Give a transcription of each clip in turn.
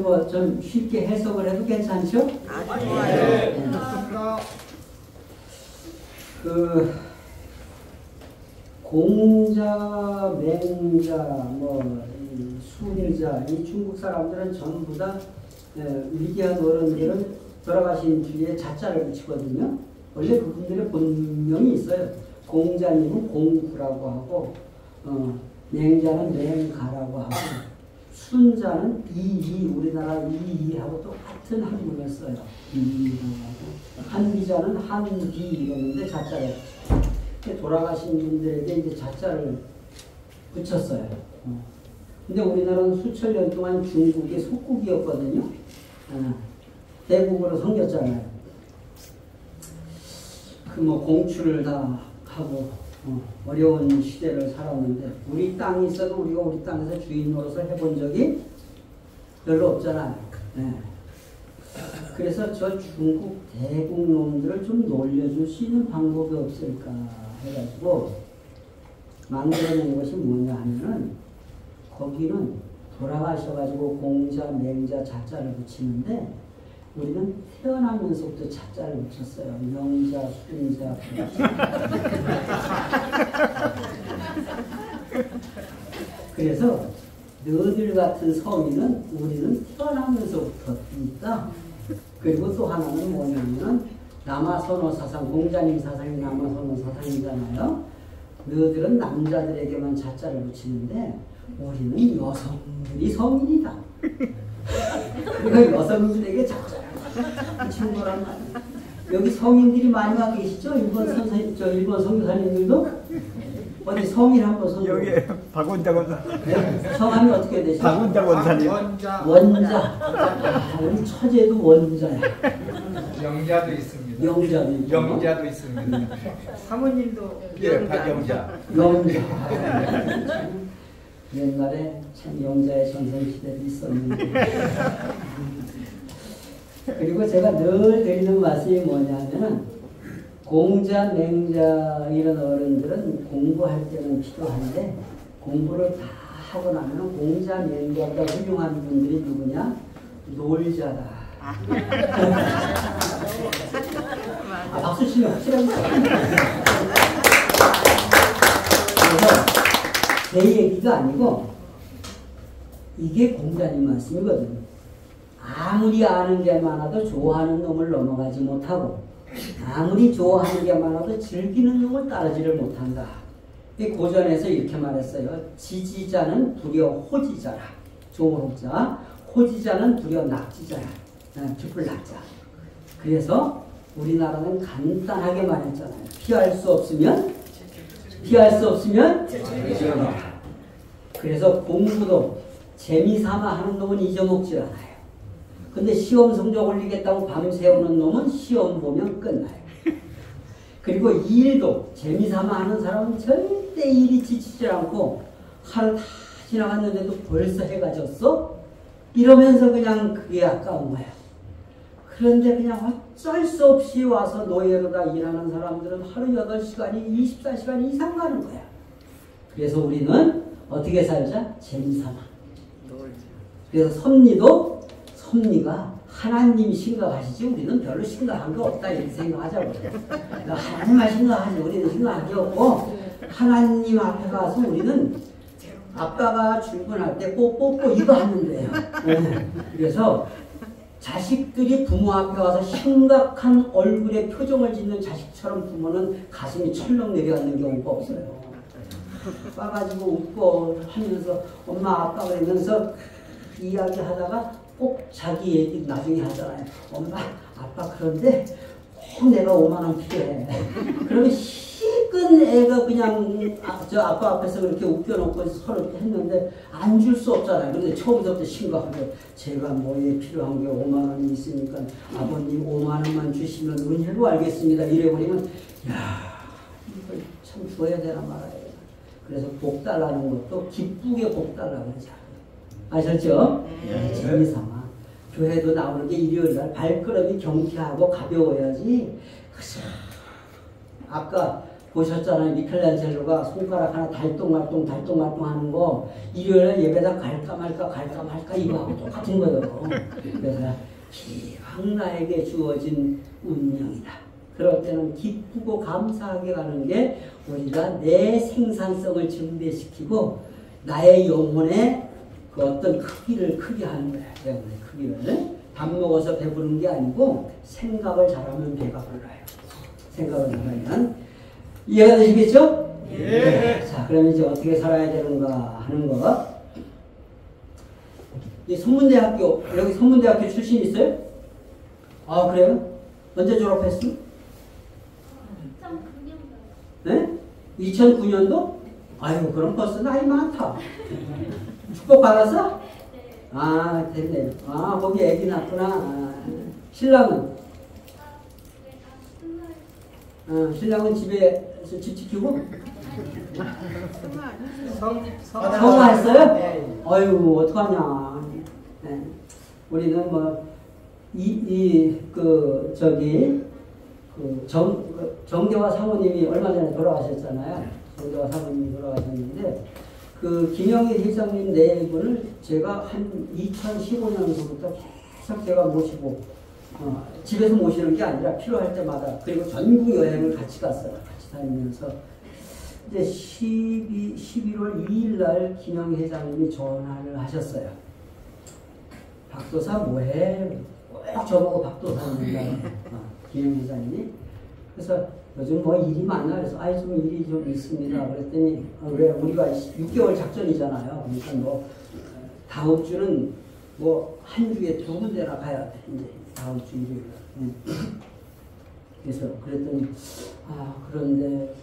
뭐 좀 쉽게 해석을 해도 괜찮죠? 네. 그 공자, 맹자, 뭐 순자, 이 중국 사람들은 전부 다 위대한 어른들은 돌아가신 뒤에 자자를 붙이거든요. 원래 그분들의 본명이 있어요. 공자님은 공구라고 하고, 맹자는 맹가라고 하고, 순자는 이이, 우리나라 이이하고 똑같은 한문을 써요. 이이라고 하고, 한비자는 한비 이러는데 자자를. 돌아가신 분들에게 이제 자자를 붙였어요. 근데 우리나라는 수천 년 동안 중국의 속국이었거든요. 대국으로 섬겼잖아요. 그 뭐 공추를 다 하고 어려운 시대를 살았는데 우리 땅이 있어도 우리가 우리 땅에서 주인 노릇을 해본 적이 별로 없잖아요. 네. 그래서 저 중국 대국 놈들을 좀 놀려줄 수 있는 방법이 없을까 해가지고 만들어낸 것이 뭐냐 하면은 거기는 돌아가셔가지고 공자, 맹자, 자자를 붙이는데 우리는 태어나면서부터 자자를 붙였어요. 명자, 순자, 그래서 너희들 같은 성인은 우리는 태어나면서부터 있다. 그리고 또 하나는 뭐냐면 남아선호 사상, 공자님 사상이 남아선호 사상이잖아요. 너희들은 남자들에게만 자자를 붙이는데 우리는 여성들이 성인이다. 그러니까 여성들에게 자자를 붙이는 거란 말이에요. 여기 성인들이 많이 와 계시죠? 일본 선생님, 일본 선교사님들도 어디 성인 한번 선교. 여기 박원자 원사. 네? 성함이 어떻게 되시죠? 박원자 원사님. 원자. 우리 처제도 원자야. 영자도 있습니다. 영자도 있고. 영자도 있습니다. 사모님도 예, 박영자. 영자. 옛날에 참 영자의 전성시대도 있었는데. 그리고 제가 늘 드리는 말씀이 뭐냐면은 공자, 맹자 이런 어른들은 공부할 때는 필요한데 공부를 다 하고 나면 공자, 맹자보다 훌륭한 분들이 누구냐? 놀자다. 박수 치면 확실합니다. 그래서 제 얘기가 아니고 이게 공자님 말씀이거든요. 아무리 아는 게 많아도 좋아하는 놈을 넘어가지 못하고 아무리 좋아하는 게 많아도 즐기는 놈을 따르지를 못한다. 고전에서 이렇게 말했어요. 지지자는 불여 호지자라. 조호자. 호지자는 불여 낙지자라. 뒷불 낙자. 그래서 우리나라는 간단하게 말했잖아요. 피할 수 없으면 그래서 공부도 재미삼아 하는 놈은 잊어먹질 않아요. 근데 시험 성적 올리겠다고 밤새우는 놈은 시험 보면 끝나요. 그리고 일도 재미삼아 하는 사람은 절대 일이 지치지 않고 하루 다 지나갔는데도 벌써 해가 졌어? 이러면서 그냥 그게 아까운 거야. 그런데 그냥 어쩔 수 없이 와서 노예로다 일하는 사람들은 하루 8시간이 24시간 이상 가는 거야. 그래서 우리는 어떻게 살자? 재미삼아. 그래서 섭리가 하나님이 심각하시지 우리는 별로 심각한 거 없다 이렇게 생각하자고. 하나님만 심각하지 우리는 심각한 게 없고 하나님 앞에 가서 우리는 아빠가 출근할 때 뽀뽀뽀 이거 하는 거예요. 그래서 자식들이 부모 앞에 와서 심각한 얼굴에 표정을 짓는 자식처럼 부모는 가슴이 철렁 내려앉는 경우가 없어요. 빠가지고 웃고 하면서 엄마 아빠 그러면서 이야기하다가 꼭 자기 얘기 나중에 하잖아요. 엄마 아빠 그런데 꼭 내가 5만 원 필요해. 그러면 시큰 애가 그냥 저 아빠 앞에서 그렇게 웃겨놓고 서로 했는데 안 줄 수 없잖아요. 그런데 처음부터 심각하게 제가 뭐에 필요한 게 5만 원이 있으니까 아버님 5만 원만 주시면 은혜로 알겠습니다. 이래버리면 야 이걸 참 줘야 되나 말아야. 그래서 복 달라는 것도 기쁘게 복 달라고 그러잖아요. 아셨죠? 네. 재미삼아. 교회도 나오는 게 일요일날 발걸음이 경쾌하고 가벼워야지. 아까 보셨잖아요. 미켈란젤로가 손가락 하나 달동말동 하는 거 일요일에 예배당 갈까 말까 이거하고 똑같은 거예요. 그래서 기왕 나에게 주어진 운명이다. 그럴 때는 기쁘고 감사하게 가는 게 우리가 내 생산성을 증대시키고 나의 영혼의 그 어떤 크기를 크게 하는 거야. 영혼의 크기를. 밥 먹어서 배부른 게 아니고 생각을 잘하면 배가 불러요. 생각을 잘하면. 이해가 되시겠죠? 네. 자, 그러면 이제 어떻게 살아야 되는가 하는 것. 이 선문대학교, 여기 선문대학교 출신 있어요? 아, 그래요? 언제 졸업했어? 2009년도. 네? 2009년도? 아유, 그럼 벌써 나이 많다. 축복 받았어? 네. 아, 됐네. 아, 거기 애기 낳구나. 아, 신랑은? 신랑은 집에서 집 지키고? 성화했어요? 네. 아유, 어떡하냐. 네. 우리는 뭐, 정대화 사모님이 얼마 전에 돌아가셨잖아요. 정대화 사모님이 돌아가셨는데, 그 김영희 회장님 네 분을 제가 한 2015년부터 계속 제가 모시고, 집에서 모시는 게 아니라 필요할 때마다, 그리고 전국 여행을 같이 갔어요. 같이 다니면서. 이제 11월 2일 날 김영희 회장님이 전화를 하셨어요. 박도사 뭐해? 꼭 저보고 박도사 한다고. 김영희 회장님이. 그래서 요즘 뭐 일이 많아. 그래서 좀 일이 좀 있습니다. 그랬더니 왜 우리가 6개월 작전이잖아요. 그러니까 뭐 다음 주는 뭐 한 주에 2군데나 가야 돼. 이제 다음 주 일요일 날. 그래서 그랬더니 그런데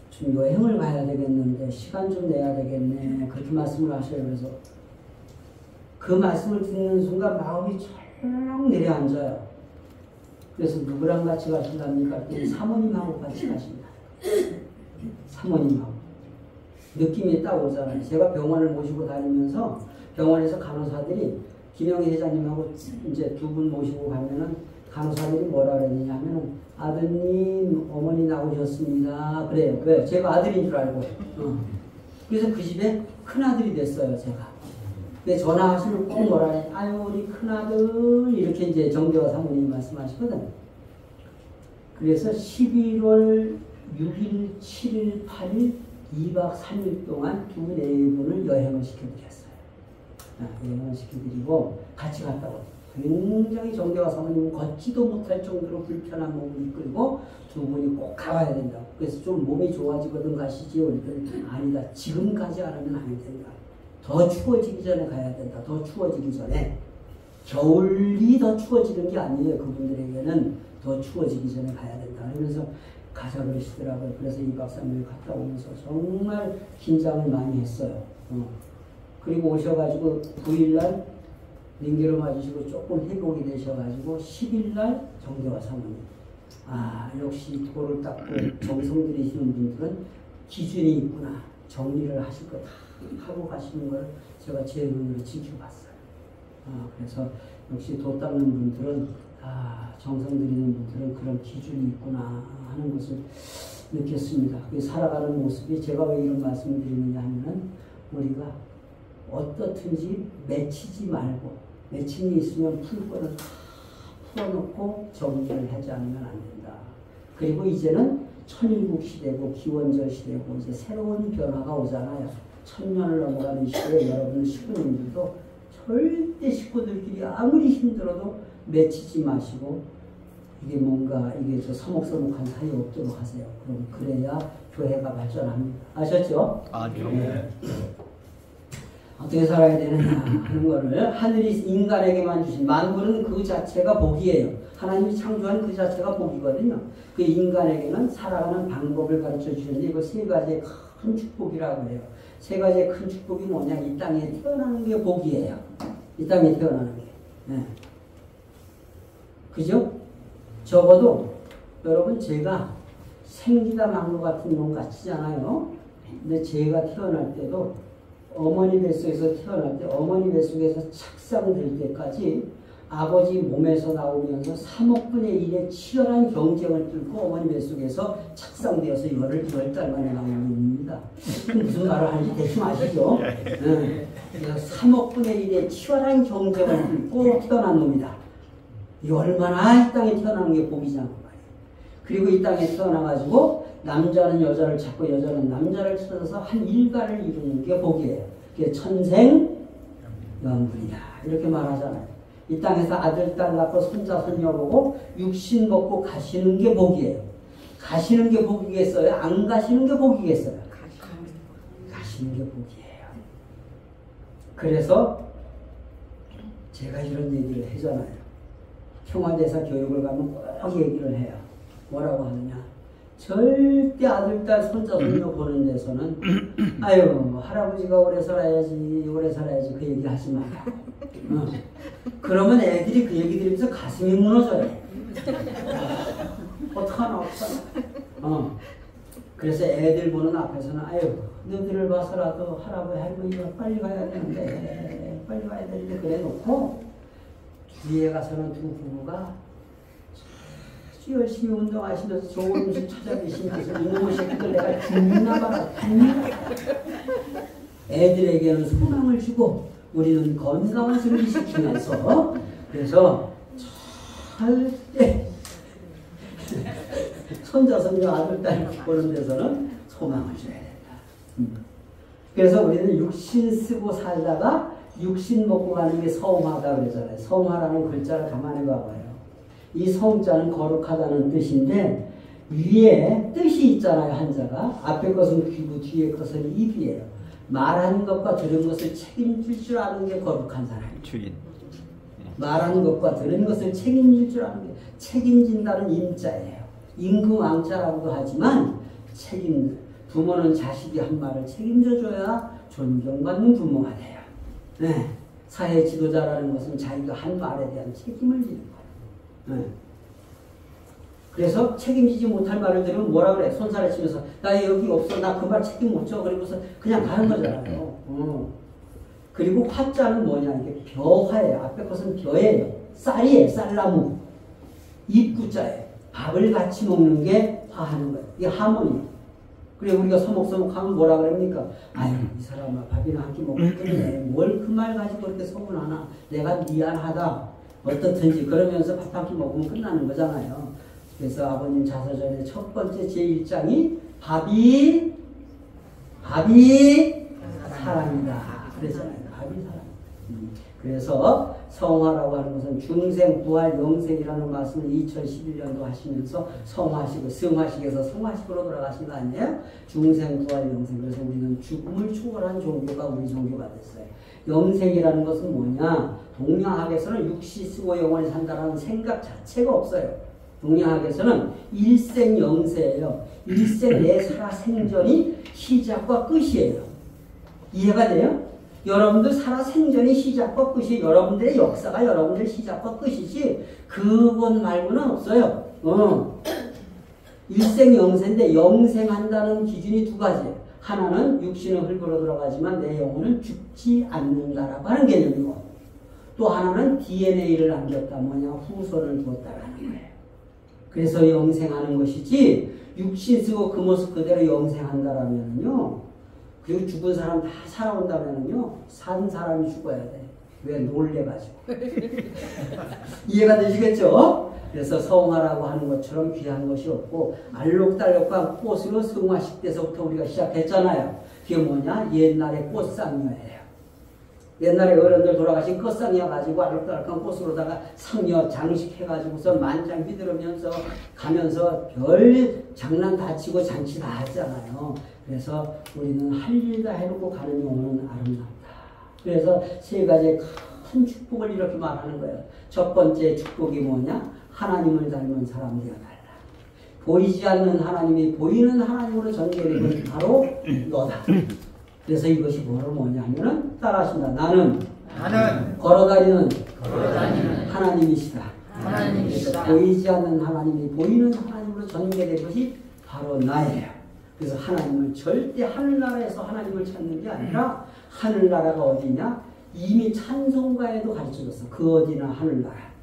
좀 여행을 가야 되겠는데 시간 좀 내야 되겠네. 그렇게 말씀을 하셔요. 그래서 그 말씀을 듣는 순간 마음이 철렁 내려앉아요. 그래서 누구랑 같이 가신답니까? 사모님하고 같이 가신다. 사모님하고. 느낌이 딱 오잖아요. 제가 병원을 모시고 다니면서 병원에서 간호사들이 김영희 회장님하고 이제 두 분 모시고 가면은 간호사들이 뭐라 그러냐면은 아드님, 어머니 나오셨습니다. 그래요. 왜? 제가 아들인 줄 알고. 그래서 그 집에 큰아들이 됐어요, 제가. 근데 전화하시면 꼭 뭐라 해. 아유, 우리 큰아들. 이렇게 이제 정대화 사모님이 말씀하시거든. 그래서 11월 6일, 7일, 8일, 2박 3일 동안 두 네 분을 여행을 시켜드렸어요. 여행을 시켜드리고 같이 갔다 왔어요. 굉장히 정대화 사모님은 걷지도 못할 정도로 불편한 몸을 이끌고 두 분이 꼭 가봐야 된다고. 그래서 좀 몸이 좋아지거든 가시지요. 아니다. 지금 가지 않으면 안 된다. 더 추워지기 전에 가야 된다. 더 추워지기 전에. 겨울이 더 추워지는 게 아니에요. 그분들에게는 더 추워지기 전에 가야 된다. 그러면서 가자 그러시더라고요. 그래서 2박 3일 갔다 오면서 정말 긴장을 많이 했어요. 그리고 오셔가지고 9일날 링게로 맞으시고 조금 회복이 되셔가지고 10일날 정대화 사모님. 역시 도를 닦고 정성 들이시는 분들은 기준이 있구나. 정리를 하실 거 다 하고 가시는 걸 제가 제 눈으로 지켜봤어요. 그래서 역시 도 닦는 분들은 정성 들이는 분들은 그런 기준이 있구나 하는 것을 느꼈습니다. 살아가는 모습이 제가 왜 이런 말씀을 드리느냐 하면은 우리가 어떻든지 맺히지 말고 맺힘이 있으면 풀 거는 다 풀어놓고 정리를 하지 않으면 안 된다. 그리고 이제는 천일국 시대고 기원절 시대고 이제 새로운 변화가 오잖아요. 1000년을 넘어가는 시대에 여러분 식구님들도 절대 식구들끼리 아무리 힘들어도 맺히지 마시고 이게 뭔가 이게 서먹서먹한 사이 없도록 하세요. 그럼 그래야 교회가 발전합니다. 아셨죠? 네. 어떻게 살아야 되느냐 하는 거를 하늘이 인간에게만 주신 만물은 그 자체가 복이에요. 하나님이 창조한 그 자체가 복이거든요. 그 인간에게는 살아가는 방법을 가르쳐 주셨는데 이거 세 가지의 큰 축복이라고 해요. 세 가지의 큰 축복이 뭐냐? 이 땅에 태어나는 게 복이에요. 이 땅에 태어나는 게. 네. 그죠? 적어도 여러분 제가 생기다 망고 같은 놈 같지잖아요. 근데 제가 태어날 때도 어머니 뱃속에서 태어날 때 어머니 뱃속에서 착상될 때까지 아버지 몸에서 나오면서 3억 분의 1의 치열한 경쟁을 뚫고 어머니 뱃속에서 착상되어서 10달 만에 나온 놈입니다. 무슨 말을 하는지 대충 아시죠? 네. 3억 분의 1의 치열한 경쟁을 뚫고 태어난 놈이다. 이 얼마나 이 땅에 태어나는 게 복이냐고 말이에요. 그리고 이 땅에 태어나가지고 남자는 여자를 찾고 여자는 남자를 찾아서 한 일가를 이루는 게 복이에요. 그게 천생연분이다. 이렇게 말하잖아요. 이 땅에서 아들, 딸 낳고 손자, 손녀 보고 육신 먹고 가시는 게 복이에요. 가시는 게 복이겠어요? 안 가시는 게 복이겠어요? 가시는 게 복이에요. 그래서 제가 이런 얘기를 하잖아요. 청와대에서 교육을 가면 꼭 얘기를 해요. 뭐라고 하느냐. 절대 아들, 딸, 손자, 손녀 보는 데서는 아유 할아버지가 오래 살아야지 그 얘기 하지 마라. 그러면 애들이 그 얘기 들으면서 가슴이 무너져요. 어떡하나. 그래서 애들 보는 앞에서는 아유 너희들을 봐서라도 할아버지 할머니가 빨리 가야 되는데 그래 놓고 뒤에 가서는 두 부부가 아주 열심히 운동하시면서 좋은 음식 찾아계시면서 이놈의 새끼들 내가 죽나 봐라. 애들에게는 소망을 주고 우리는 건강을 증진시키면서 그래서 절대 손자, 손녀, 아들, 딸 보는 데서는 소망을 줘야 된다. 그래서 우리는 육신 쓰고 살다가 육신 먹고 가는 게 성화다 그러잖아요. 성화라는 글자를 가만히 봐봐요. 이 성자는 거룩하다는 뜻인데 위에 뜻이 있잖아요. 한자가. 앞에 것은 귀고 뒤에 것은 입이에요. 말하는 것과 들은 것을 책임질 줄 아는 게 거룩한 사람이에요. 주인. 말하는 것과 들은 것을 책임질 줄 아는 게 책임진다는 임자예요. 임금왕자라고도 하지만 부모는 자식이 한 말을 책임져줘야 존경받는 부모가 돼요. 네. 사회 지도자라는 것은 자기가 한 말에 대한 책임을 지는 거예요. 네. 그래서 책임지지 못할 말을 들으면 뭐라 그래? 손살에 치면서 나 여기 없어. 나 그 말 책임 못 져. 그리고서 그냥 가는 거잖아요. 그리고 화자는 뭐냐? 이게 벼화예요. 앞에 것은 벼예요. 쌀이에요. 쌀나무. 입구자예요. 밥을 같이 먹는 게 화하는 거예요. 이게 하모니. 그래 우리가 서먹서먹하면 뭐라 그럽니까? 아유 이 사람아 밥이나 한 끼 먹고 끝내. 뭘 그 말 가지고 그렇게 서운하나. 내가 미안하다. 어떻든지 그러면서 밥 한 끼 먹으면 끝나는 거잖아요. 그래서 아버님 자서전의 첫 번째 제1장이 밥이 사랑이다. 그랬잖아요. 밥이 사랑. 그래서 성화라고 하는 것은 중생, 부활, 영생이라는 말씀을 2011년도 하시면서 성화식, 승화식에서 성화식으로 돌아가신 거 아니에요? 중생, 부활, 영생. 그래서 우리는 죽음을 초월한 종교가 우리 종교가 됐어요. 영생이라는 것은 뭐냐? 동양학에서는 육시 쓰고 영원히 산다는 생각 자체가 없어요. 동양학에서는 일생영세예요. 일생 내 살아 생전이 시작과 끝이에요. 이해가 돼요? 여러분들 살아 생전이 시작과 끝이 여러분들의 역사가 여러분들의 시작과 끝이지 그것 말고는 없어요. 일생영세인데 영생한다는 기준이 두 가지예요. 하나는 육신은 흙으로 들어가지만 내 영혼은 죽지 않는다라고 하는 개념이고 또 하나는 DNA를 남겼다. 뭐냐? 후손을 두었다라는 거예요. 그래서 영생하는 것이지 육신 쓰고 그 모습 그대로 영생한다라면요. 그리고 죽은 사람 다 살아온다면요. 산 사람이 죽어야 돼. 왜? 놀래가지고. 이해가 되시겠죠? 그래서 성화라고 하는 것처럼 귀한 것이 없고 알록달록한 꽃으로 성화식 때서부터 우리가 시작했잖아요. 그게 뭐냐? 옛날에 꽃상녀예요. 옛날에 어른들 돌아가신 꽃상녀 가지고 알록달록한 꽃으로다가 상녀 장식해가지고서 만장 휘두르면서 가면서 별 장난 다 치고 잔치 다 하잖아요. 그래서 우리는 할 일 다 해놓고 가는 영혼은 아름답다. 그래서 세 가지의 큰 축복을 이렇게 말하는 거예요. 첫 번째 축복이 뭐냐? 하나님을 닮은 사람 되어달라. 보이지 않는 하나님이 보이는 하나님으로 전개되는 것이 바로 너다. 그래서 이것이 뭐냐면은 따라하신다. 나는 걸어다니는 하나님이시다. 그래서 보이지 않는 하나님이 보이는 하나님으로 전개된 것이 바로 나예요. 그래서 하나님을 절대 하늘나라에서 하나님을 찾는 게 아니라 하늘나라가 어디냐? 이미 찬송가에도 가르쳐줬어. 그 어디나 하늘나라.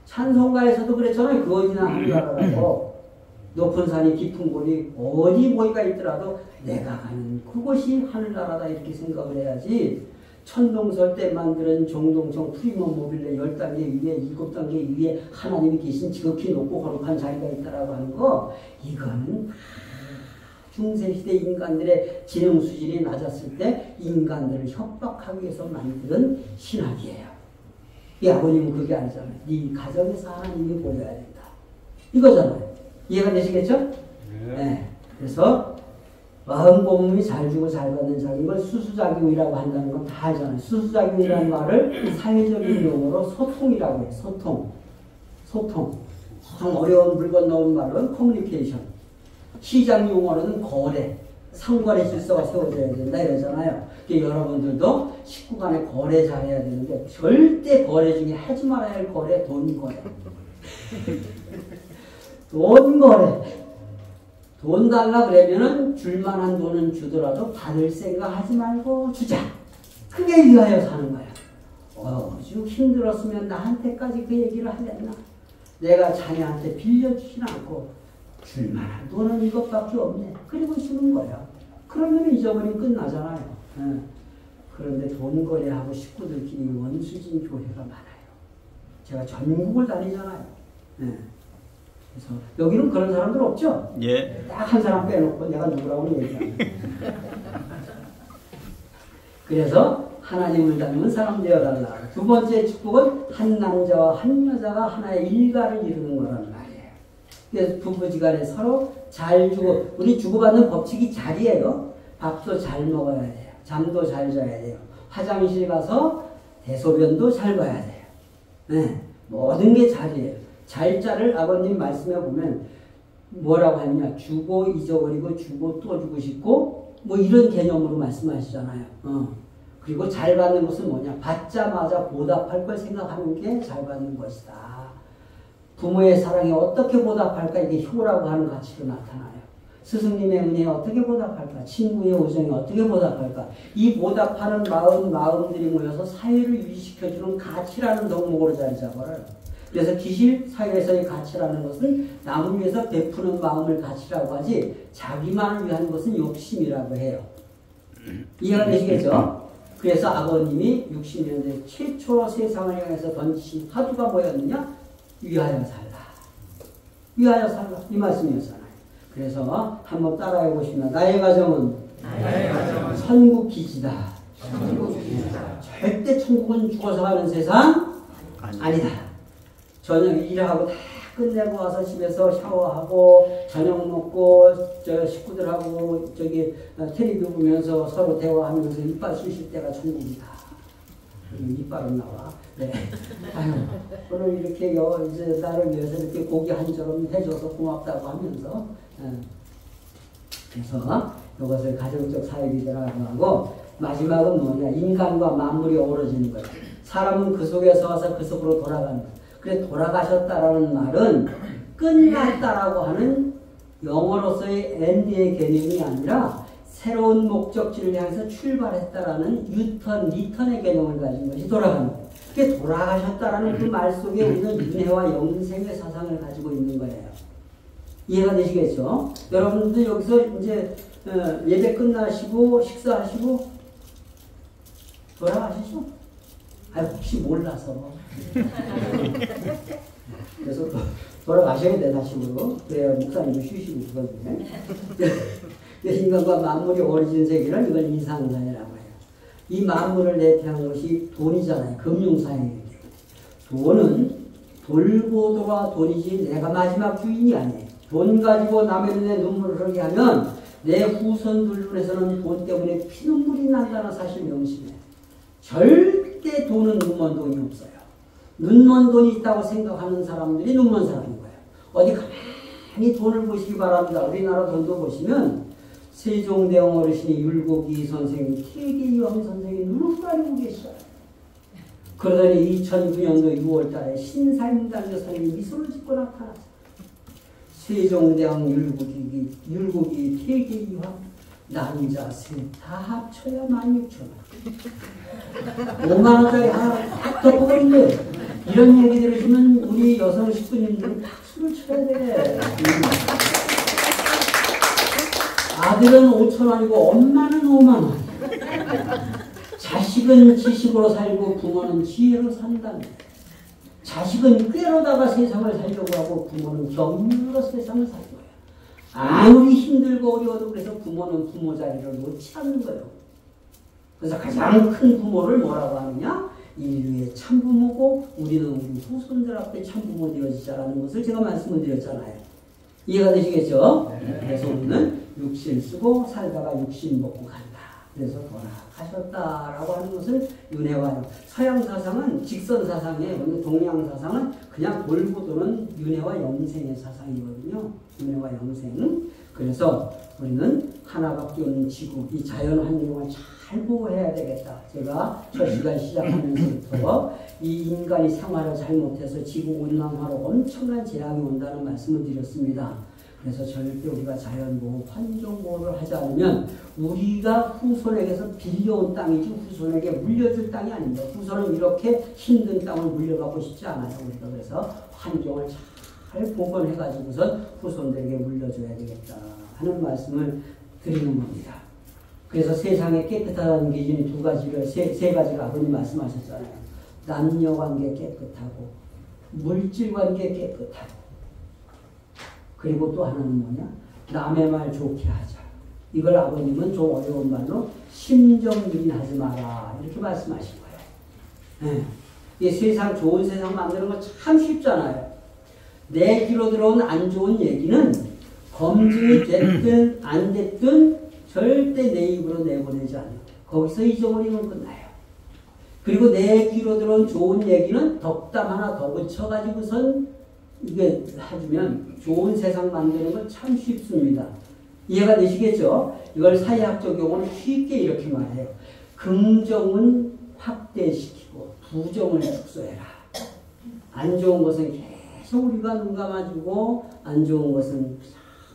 찬송가에서도 그랬잖아요. 그 어디나 하늘나라라고. 높은 산이 깊은 곳이 어디 모이가 있더라도 내가 가는 그곳이 하늘나라다 이렇게 생각을 해야지. 천동설 때 만드는 정동청 프리머 모빌레 10단계 위에 7단계 위에 하나님이 계신 지극히 높고 거룩한 자리가 있다라고 하는 거, 이거는 중세시대 인간들의 지능 수준이 낮았을 때 인간들을 협박하기 위해서 만든 신학이에요. 이 아버님은 그게 아니잖아요. 네 가정에서 하나님이 보여야 된다. 이거잖아요. 이해가 되시겠죠? 네. 그래서 마음고문이 잘 주고 잘 받는 자인 걸 수수작용이라고 한다는 건 다 알잖아요. 수수작용이라는 말을 사회적인 용어로 소통이라고 해요. 소통. 좀 어려운 물건 넣은 말은 커뮤니케이션. 시장 용어로는 거래. 상거래 질서가 세워져야 된다 이러잖아요. 그러니까 여러분들도 식구 간에 거래 잘해야 되는데 절대 거래 중에 하지 말아야 할 거래, 돈 거래. 돈 거래. 돈 달라 그러면은 줄만한 돈은 주더라도 받을 생각하지 말고 주자. 그게 위하여 사는 거야. 좀 힘들었으면 나한테까지 그 얘기를 하랬나. 내가 자녀한테 빌려주진 않고 줄만한 돈은 이것밖에 없네. 그리고 주는 거야. 그러면 잊어버리면 끝나잖아요. 그런데 돈 거래하고 식구들끼리 원수진 교회가 많아요. 제가 전국을 다니잖아요. 그래서 여기는 그런 사람들 없죠? 예. 딱 한 사람 빼놓고 내가 누구라고는 얘기 안 해요. 그래서 하나님을 닮은 사람 되어달라. 두 번째 축복은 한 남자와 한 여자가 하나의 일가를 이루는 거란 말이에요. 그래서 부부지간에 서로 잘 주고, 우리 주고받는 법칙이 잘이에요. 밥도 잘 먹어야 돼요. 잠도 잘 자야 돼요. 화장실 가서 대소변도 잘 봐야 돼요. 네, 모든 게 잘이에요. 잘자를 아버님 말씀에 보면 뭐라고 하느냐, 주고 잊어버리고 주고 또 주고 싶고 뭐 이런 개념으로 말씀하시잖아요. 그리고 잘 받는 것은 뭐냐, 받자마자 보답할 걸 생각하는 게 잘 받는 것이다. 부모의 사랑에 어떻게 보답할까, 이게 효라고 하는 가치로 나타나요. 스승님의 은혜에 어떻게 보답할까, 친구의 우정에 어떻게 보답할까, 이 보답하는 마음들이 모여서 사회를 유지시켜주는 가치라는 덕목으로 자리 잡아요. 그래서 기실 사회에서의 가치라는 것은 남을 위해서 베푸는 마음을 가치라고 하지, 자기만을 위한 것은 욕심이라고 해요. 이해가 되시겠죠? 그래서 아버님이 60년대 최초로 세상을 향해서 던지신 화두가 뭐였느냐? 위하여 살라. 위하여 살라. 이 말씀이었잖아요. 그래서 한번 따라해 보시면, 나의 가정은 천국 기지다. 절대 천국은 죽어서 가는 세상 아니다. 저녁 일하고 다 끝내고 와서 집에서 샤워하고 저녁 먹고 저 식구들하고 저기 텔레비 보면서 서로 대화하면서 이빨 쑤실 때가 천국이다. 이빨은 나와. 네. 아유, 오늘 이렇게 이제 나를 위해서 이렇게 고기 한 조름 해줘서 고맙다고 하면서, 그래서 이것을 가정적 사역이라고 하고, 마지막은 뭐냐, 인간과 만물이 어우러지는 거예요. 사람은 그 속에서 와서 그 속으로 돌아가는 거예요. 그래, 돌아가셨다라는 말은 끝났다라고 하는 영어로서의 엔드의 개념이 아니라 새로운 목적지를 향해서 출발했다라는 유턴, 리턴의 개념을 가진 것이 돌아가는 거예요. 그게 돌아가셨다라는 그 말 속에 우리는 윤회와 영생의 사상을 가지고 있는 거예요. 이해가 되시겠죠? 여러분들 여기서 이제 예배 끝나시고 식사하시고 돌아가시죠? 혹시 몰라서. 그래서 돌아가셔야 돼, 다시로. 그래야 목사님도 쉬시고 그거든요. 인간과 만물이 어우러진 세계를 이걸 이상사회라고 해요. 이 만물을 대표한 것이 돈이잖아요. 금융사회이기 때문에. 돈은 돌고 돌아 돈이지 내가 마지막 주인이 아니에요. 돈 가지고 남의 눈에 눈물을 흘리게 하면 내 후손들 눈에서는 돈 때문에 피눈물이 난다는 사실 명심해요. 절대 돈은 눈먼 돈이 없어요. 눈먼 돈이 있다고 생각하는 사람들이 눈먼 사람인 거예요. 어디 가만히 돈을 보시기 바랍니다. 우리나라 돈도 보시면 세종대왕 어르신이 율곡이 선생님, 퇴계이황 선생이 눈을 가리고 계셔요. 그러더니 2009년도 6월 달에 신사임당 여사님이 미소를 짓고 나타났어요. 세종대왕 율곡이 퇴계이황, 남자 셋 다 합쳐야 16,000원. 5만원짜리 하나 딱 덮어버린 거예요. 이런 얘기 들으시면 우리 여성 식구님들은 박수를 쳐야 돼. 아들은 5,000원이고 엄마는 5만원. 자식은 지식으로 살고 부모는 지혜로 산다. 자식은 꾀로다가 세상을 살려고 하고 부모는 경륜으로 세상을 살 거예요. 아무리 힘들고 어려워도 그래서 부모는 부모 자리를 놓지 않는 거예요. 그래서 가장 큰 부모를 뭐라고 하느냐? 인류의 참부모고 우리는 우리 후손들 앞에 참부모 되어지자라는 것을 제가 말씀을 드렸잖아요. 이해가 되시겠죠? 네. 그래서 우리는 육신 쓰고 살다가 육신 먹고 간다. 그래서 돌아가셨다라고 하는 것을 윤회와요. 서양 사상은 직선 사상이에요. 동양 사상은 그냥 돌고 도는 윤회와 영생의 사상이거든요. 윤회와 영생. 그래서 우리는 하나밖에 없는 지구, 이 자연 환경을 잘 보호해야 되겠다. 제가 첫 시간 시작하면서부터 이 인간이 생활을 잘못해서 지구 온난화로 엄청난 재앙이 온다는 말씀을 드렸습니다. 그래서 절대 우리가 자연보호, 환경보호를 하지 않으면 우리가 후손에게서 빌려온 땅이지 후손에게 물려줄 땅이 아닙니다. 후손은 이렇게 힘든 땅을 물려받고 싶지 않아요. 우리가 그래서 환경을 잘 복원해가지고서 후손들에게 물려줘야 되겠다 하는 말씀을 드리는 겁니다. 그래서 세상에 깨끗하다는 기준이 세 가지를 아버님 말씀하셨잖아요. 남녀관계 깨끗하고 물질관계 깨끗하고 그리고 또 하나는 뭐냐? 남의 말 좋게 하자. 이걸 아버님은 좀 어려운 말로 심정유린하지 마라 이렇게 말씀하신 거예요. 네. 이 세상 좋은 세상 만드는 거 참 쉽잖아요. 내 귀로 들어온 안 좋은 얘기는 검증이 됐든 안 됐든 절대 내 입으로 내보내지 않아요. 거기서 잊어버리면 끝나요. 그리고 내 귀로 들어온 좋은 얘기는 덕담 하나 더 붙여가지고선 이게 해주면 좋은 세상 만드는 건 참 쉽습니다. 이해가 되시겠죠? 이걸 사회학적 용어는 쉽게 이렇게 말해요. 긍정은 확대시키고 부정을 축소해라. 안 좋은 것은 계속 우리가 눈 감아주고 안 좋은 것은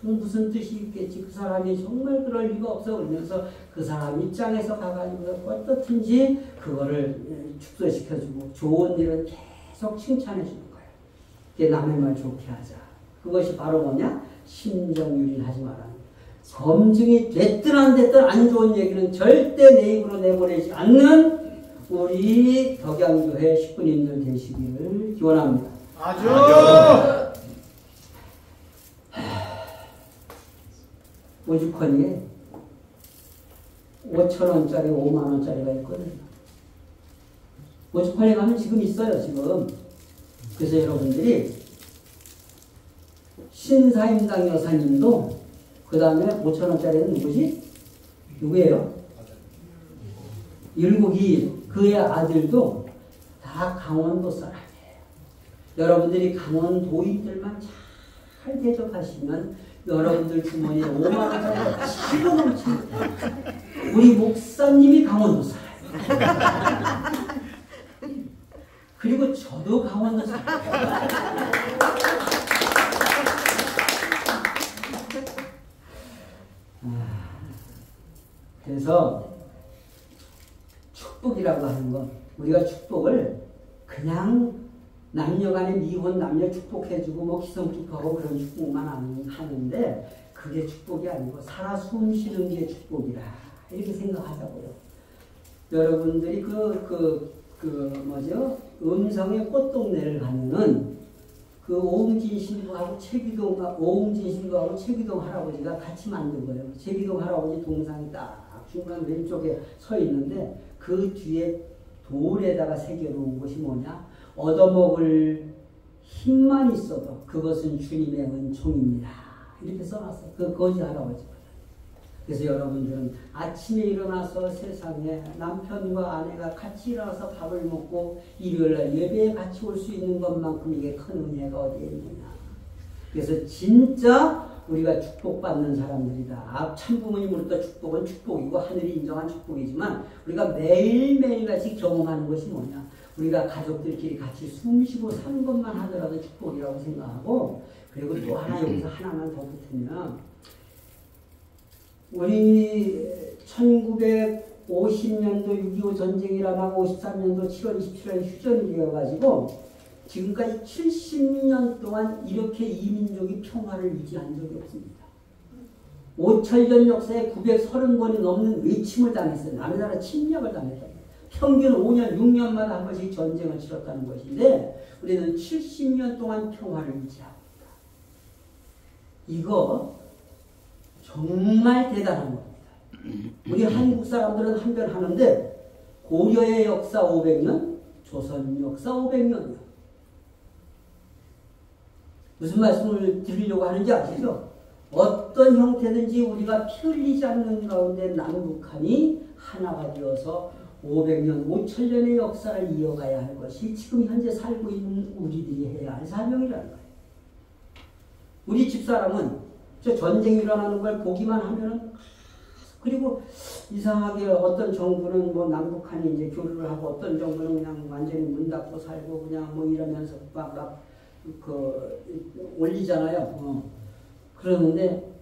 무슨 뜻이 있겠지. 그 사람이 정말 그럴 리가 없어. 그러면서 그 사람 입장에서 가가지고 어떻든지 그거를 축소시켜주고 좋은 일은 계속 칭찬해주는 거예요. 그게 남의 말 좋게 하자. 그것이 바로 뭐냐? 심정유린하지 마라. 검증이 됐든 안 됐든 안 좋은 얘기는 절대 내 입으로 내보내지 않는 우리 덕양교회 식구님들 되시기를 기원합니다. 아주! 오죽헌이에 5,000원짜리 5만원짜리가 있거든요. 오죽헌에 가면 지금 있어요. 지금. 그래서 여러분들이 신사임당 여사님도 그 다음에 5,000원짜리는 누구지? 누구예요? 일국이 그의 아들도 다 강원도 사람이에요. 여러분들이 강원도인들만 잘 대접하시면 여러분들 주머니에 5만원짜리가 치고 넘칩니다. 우리 목사님이 강원도 사람이에요. 그리고 저도 강원도 사람이에요. 그래서 축복이라고 하는 건 우리가 축복을 그냥 남녀간의 미혼 남녀 축복해주고 뭐 기성축복하고 그런 축복만 하는데 그게 축복이 아니고 살아 숨쉬는 게 축복이라 이렇게 생각하자고요. 여러분들이 음성의 꽃동네를 가면은 그 오웅진 신부하고 오웅진 신부하고 최기동 할아버지가 같이 만든 거예요. 최기동 할아버지 동상이 딱 중간 왼쪽에 서 있는데 그 뒤에 돌에다가 새겨놓은 것이 뭐냐? 얻어먹을 힘만 있어도 그것은 주님의 은총입니다. 이렇게 써놨어요. 그 거지 할아버지거든. 그래서 여러분들은 아침에 일어나서 세상에 남편과 아내가 같이 일어나서 밥을 먹고 일요일날 예배에 같이 올 수 있는 것만큼 이게 큰 은혜가 어디에 있느냐. 그래서 진짜 우리가 축복받는 사람들이다. 참부모님으로부터 축복은 축복이고 하늘이 인정한 축복이지만 우리가 매일매일 같이 경험하는 것이 뭐냐. 우리가 가족들끼리 같이 숨쉬고 사는 것만 하더라도 축복이라고 생각하고 그리고 또 하나 여기서 하나만 더 붙으면 우리 1950년도 6.25 전쟁이 일어나고 53년도 7월 27일 휴전이 되어가지고 지금까지 70년 동안 이렇게 이민족이 평화를 유지한 적이 없습니다. 5천년 역사에 930번이 넘는 외침을 당했어요. 남의 나라 침략을 당했다. 평균 5년, 6년마다 한 번씩 전쟁을 치렀다는 것인데 우리는 70년 동안 평화를 유지합니다. 이거 정말 대단한 겁니다. 우리 한국 사람들은 한변 하는데 고려의 역사 500년, 조선 역사 500년이요. 무슨 말씀을 드리려고 하는지 아시죠? 어떤 형태든지 우리가 피 흘리지 않는 가운데 남북한이 하나가 되어서 500년, 5천년의 역사를 이어가야 할 것이 지금 현재 살고 있는 우리들이 해야 할 사명이라는 거예요. 우리 집사람은 저 전쟁이 일어나는 걸 보기만 하면은 그리고 이상하게 어떤 정부는 뭐 남북한이 이제 교류를 하고 어떤 정부는 그냥 완전히 문 닫고 살고 그냥 뭐 이러면서 막 올리잖아요. 그러는데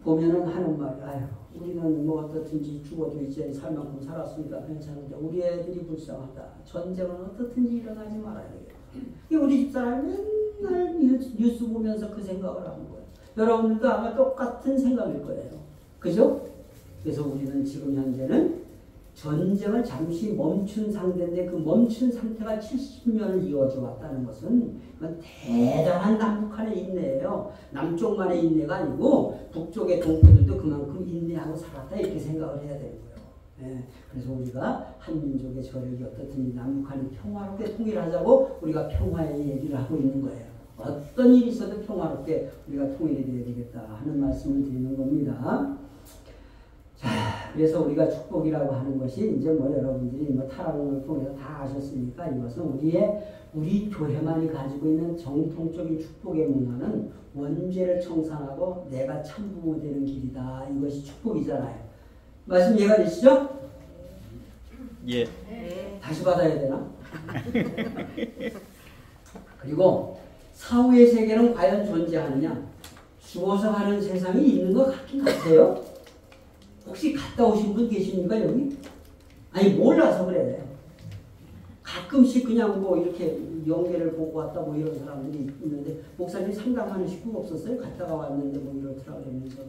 보면은 하는 말이 아유 우리는 뭐 어떻든지 죽어도 이제 살 만큼 살았으니까 괜찮은데 우리 애들이 불쌍하다. 전쟁은 어떻든지 일어나지 말아야 되겠다. 우리 집사람이 맨날 뉴스 보면서 그 생각을 하는 거예요. 여러분들도 아마 똑같은 생각일 거예요. 그죠? 그래서 우리는 지금 현재는 전쟁을 잠시 멈춘 상태인데 그 멈춘 상태가 70년을 이어져 왔다는 것은 그건 대단한 남북한의 인내예요. 남쪽만의 인내가 아니고 북쪽의 동포들도 그만큼 인내하고 살았다 이렇게 생각을 해야 되는 거예요. 예, 그래서 우리가 한민족의 저력이 어떻든 남북한이 평화롭게 통일하자고 우리가 평화의 얘기를 하고 있는 거예요. 어떤 일이 있어도 평화롭게 우리가 통일이 되어야 되겠다 하는 말씀을 드리는 겁니다. 자, 그래서 우리가 축복이라고 하는 것이 이제 뭐 여러분들이 뭐 타락을 통해서 다 아셨으니까 이것은 우리 교회만이 가지고 있는 정통적인 축복의 문화는 원죄를 청산하고 내가 참부모 되는 길이다. 이것이 축복이잖아요. 말씀 이해가 되시죠? 예. 다시 받아야 되나? 그리고 사후의 세계는 과연 존재하느냐? 죽어서 가는 세상이 있는 것 같긴 같아요. 혹시 갔다 오신 분 계십니까 여기? 아니 몰라서 그래. 가끔씩 그냥 뭐 이렇게 영계를 보고 왔다 뭐 이런 사람들이 있는데 목사님 상담하는 식구가 없었어요? 갔다가 왔는데 뭐 이렇더라 그러면서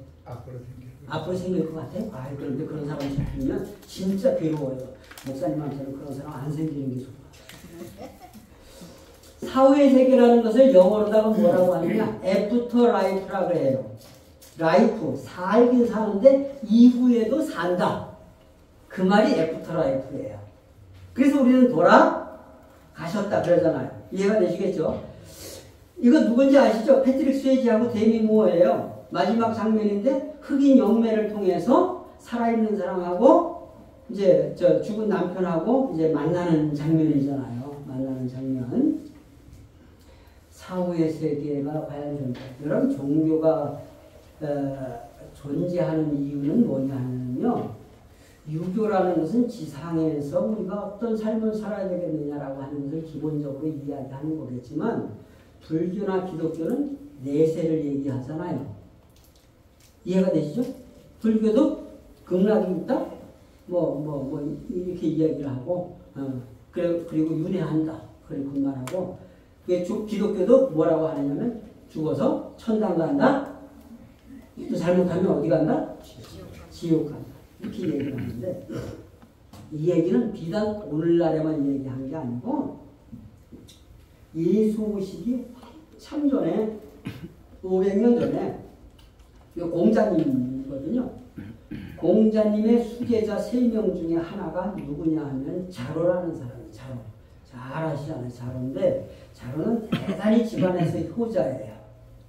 앞으로 생길 것 같아요? 아 그런데 그런 사람 생기면 진짜 괴로워요. 목사님한테는 그런 사람 안 생기는 게 좋아. 사후의 세계라는 것을 영어로다가 뭐라고 하느냐? 애프터 라이프라고 해요. 라이프, 살긴 사는데 이후에도 산다. 그 말이 애프터 라이프예요. 그래서 우리는 돌아가셨다 그러잖아요. 이해가 되시겠죠? 이거 누군지 아시죠? 패트릭 스웨이지하고 데미 무어예요. 마지막 장면인데 흑인 영매를 통해서 살아있는 사람하고 이제 저 죽은 남편하고 이제 만나는 장면이잖아요. 만나는 장면. 사후의 세계가 과연 존재. 여러분 종교가 존재하는 이유는 뭐냐 하면요. 유교라는 것은 지상에서 우리가 어떤 삶을 살아야 되겠느냐라고 하는 것을 기본적으로 이야기하는 거겠지만 불교나 기독교는 내세를 얘기하잖아요. 이해가 되시죠? 불교도 극락이 있다? 이렇게 이야기를 하고 그리고 윤회한다. 그리고 그 말하고 기독교도 뭐라고 하느냐면 죽어서 천당 간다? 또 잘못하면 어디 간다? 지옥 간다. 이렇게 얘기를 하는데 이 얘기는 비단 오늘날에만 얘기한 게 아니고 예수 오시기 참 전에 500년 전에 공자님이거든요. 공자님의 수제자 3명 중에 하나가 누구냐 하면 자로라는 사람이에요. 자로. 잘 아시잖아요. 자로인데 자로는 대단히 집안에서 효자예요.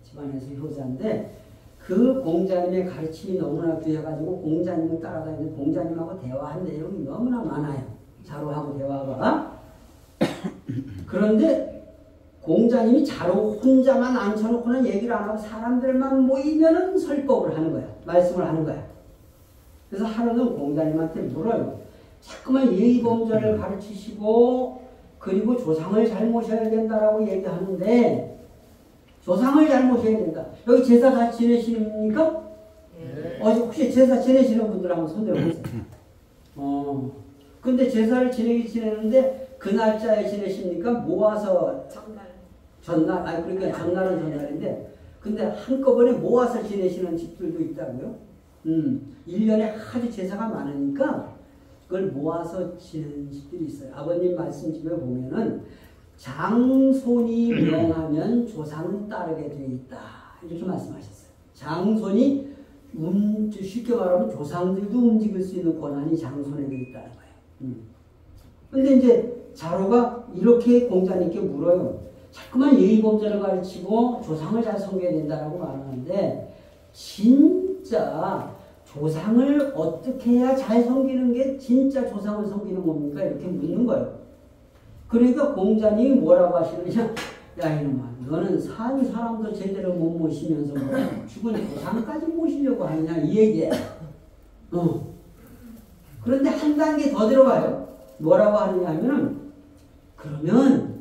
집안에서 효자인데 그 공자님의 가르침이 너무나 귀해가지고 공자님을 따라다니는 공자님하고 대화한 내용이 너무나 많아요. 자로하고 대화가. 그런데 공자님이 자로 혼자만 앉혀놓고는 얘기를 안 하고 사람들만 모이면은 설법을 하는 거야. 말씀을 하는 거야. 그래서 하루는 공자님한테 물어요. 자꾸만 예의범절을 가르치시고 그리고 조상을 잘 모셔야 된다라고 얘기하는데 조상을 잘 모셔야 된다. 여기 제사 다 지내십니까? 혹시 제사 지내시는 분들 한번 손 들어보세요. 근데 제사를 지내는데 그 날짜에 지내십니까? 모아서 전날, 그러니까 전날은 전날인데, 근데 한꺼번에 모아서 지내시는 집들도 있다고요. 1년에 아주 제사가 많으니까 그걸 모아서 지내는 집들이 있어요. 아버님 말씀집에 보면은 장손이 명하면 조상은 따르게 되어 있다. 이렇게 말씀하셨어요. 장손이 쉽게 말하면 조상들도 움직일 수 있는 권한이 장손에게 있다는 거예요. 근데 이제 자로가 이렇게 공자님께 물어요. 자꾸만 예의범죄를 가르치고 조상을 잘 섬겨야 된다고 말하는데 진짜 조상을 어떻게 해야 잘 섬기는 게 진짜 조상을 섬기는 겁니까? 이렇게 묻는 거예요. 그러니까 공자님이 뭐라고 하시느냐? 야 이놈아, 너는 산 사람도 제대로 못 모시면서 뭐 죽은 조상까지 모시려고 하느냐 이 얘기예요. 그런데 한 단계 더 들어가요. 뭐라고 하느냐 하면은 그러면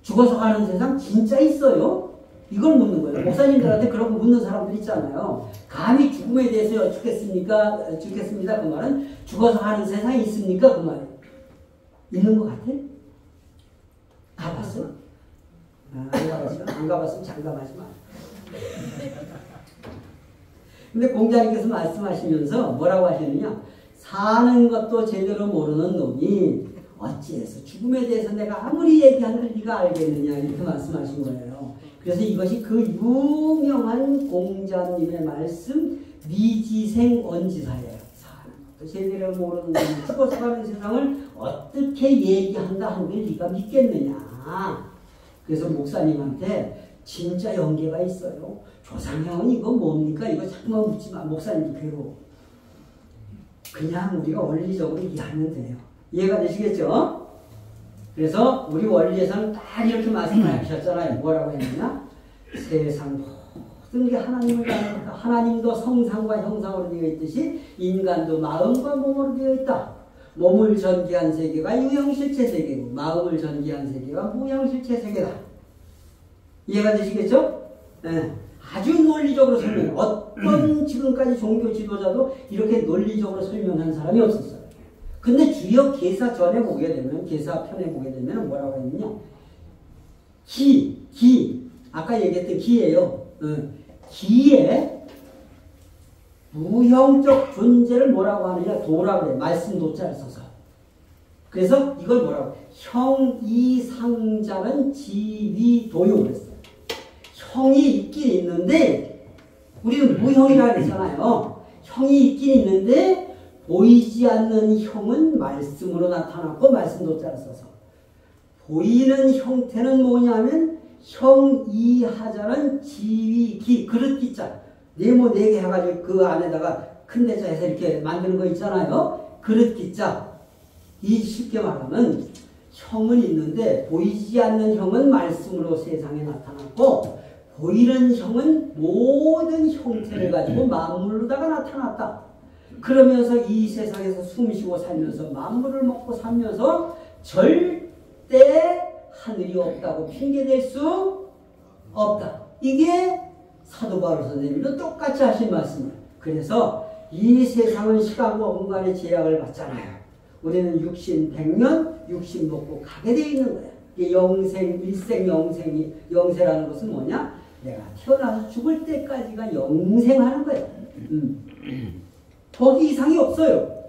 죽어서 가는 세상 진짜 있어요? 이걸 묻는 거예요. 목사님들한테 그런 거 묻는 사람들 있잖아요. 감히 죽음에 대해서 여쭙겠습니다. 그 말은 죽어서 가는 세상이 있습니까? 그 말은 있는 것 같아? 가봤어? 안 가봤어? 안 가봤으면 장담하지 마. 근데 공자님께서 말씀하시면서 뭐라고 하시느냐? 사는 것도 제대로 모르는 놈이 어찌해서 죽음에 대해서 내가 아무리 얘기하는 네가 알겠느냐 이렇게 말씀하신 거예요. 그래서 이것이 그 유명한 공자님의 말씀 미지생 언지사예요. 사는 것도 제대로 모르는 놈이 죽어서 가는 세상을 어떻게 얘기한다 한들 네가 믿겠느냐. 그래서 목사님한테 진짜 연계가 있어요. 조상형은 이거 뭡니까? 이거 자꾸만 묻지 마. 목사님도 괴로워. 그냥 우리가 원리적으로 이해하면 돼요. 이해가 되시겠죠? 그래서 우리 원리에서는 딱 이렇게 말씀하셨잖아요. 뭐라고 했느냐? 세상 모든 게 하나님을 닮았다. 하나님도 성상과 형상으로 되어 있듯이 인간도 마음과 몸으로 되어 있다. 몸을 전개한 세계가 유형실체 세계고 마음을 전개한 세계가 무형실체 세계다. 이해가 되시겠죠? 네. 아주 논리적으로 설명. 어떤 지금까지 종교 지도자도 이렇게 논리적으로 설명한 사람이 없었어요. 근데 주요 계사 전에 보게 되면, 계사 편에 보게 되면 뭐라고 했느냐? 아까 얘기했던 기예요. 기에 무형적 존재를 뭐라고 하느냐? 도라고 그래. 말씀 도자를 써서. 그래서 이걸 뭐라고? 형이상자는 지위도요 그랬어요. 형이 있긴 있는데 우리는 무형이라고 했잖아요. 형이 있긴 있는데 보이지 않는 형은 말씀으로 나타났고 말씀 도자를 써서 보이는 형태는 뭐냐면 형이하자는 지위기 그릇 기자 네모 4개 해가지고 그 안에다가 큰 데자 해서 이렇게 만드는 거 있잖아요. 그릇 기자 이 쉽게 말하면 형은 있는데 보이지 않는 형은 말씀으로 세상에 나타났고 보이는 형은 모든 형태를 가지고 만물로다가 나타났다. 그러면서 이 세상에서 숨쉬고 살면서 만물을 먹고 살면서 절대 하늘이 없다고 핑계댈 수 없다. 이게 사도 바울 선생님도 똑같이 하신 말씀이에요. 그래서 이 세상은 시간과 공간의 제약을 받잖아요. 우리는 육신 100년, 육신 먹고 가게 돼 있는 거예요. 이게 영생, 일생 영세라는 것은 뭐냐? 내가 태어나서 죽을 때까지가 영생하는 거예요. 거기 이상이 없어요.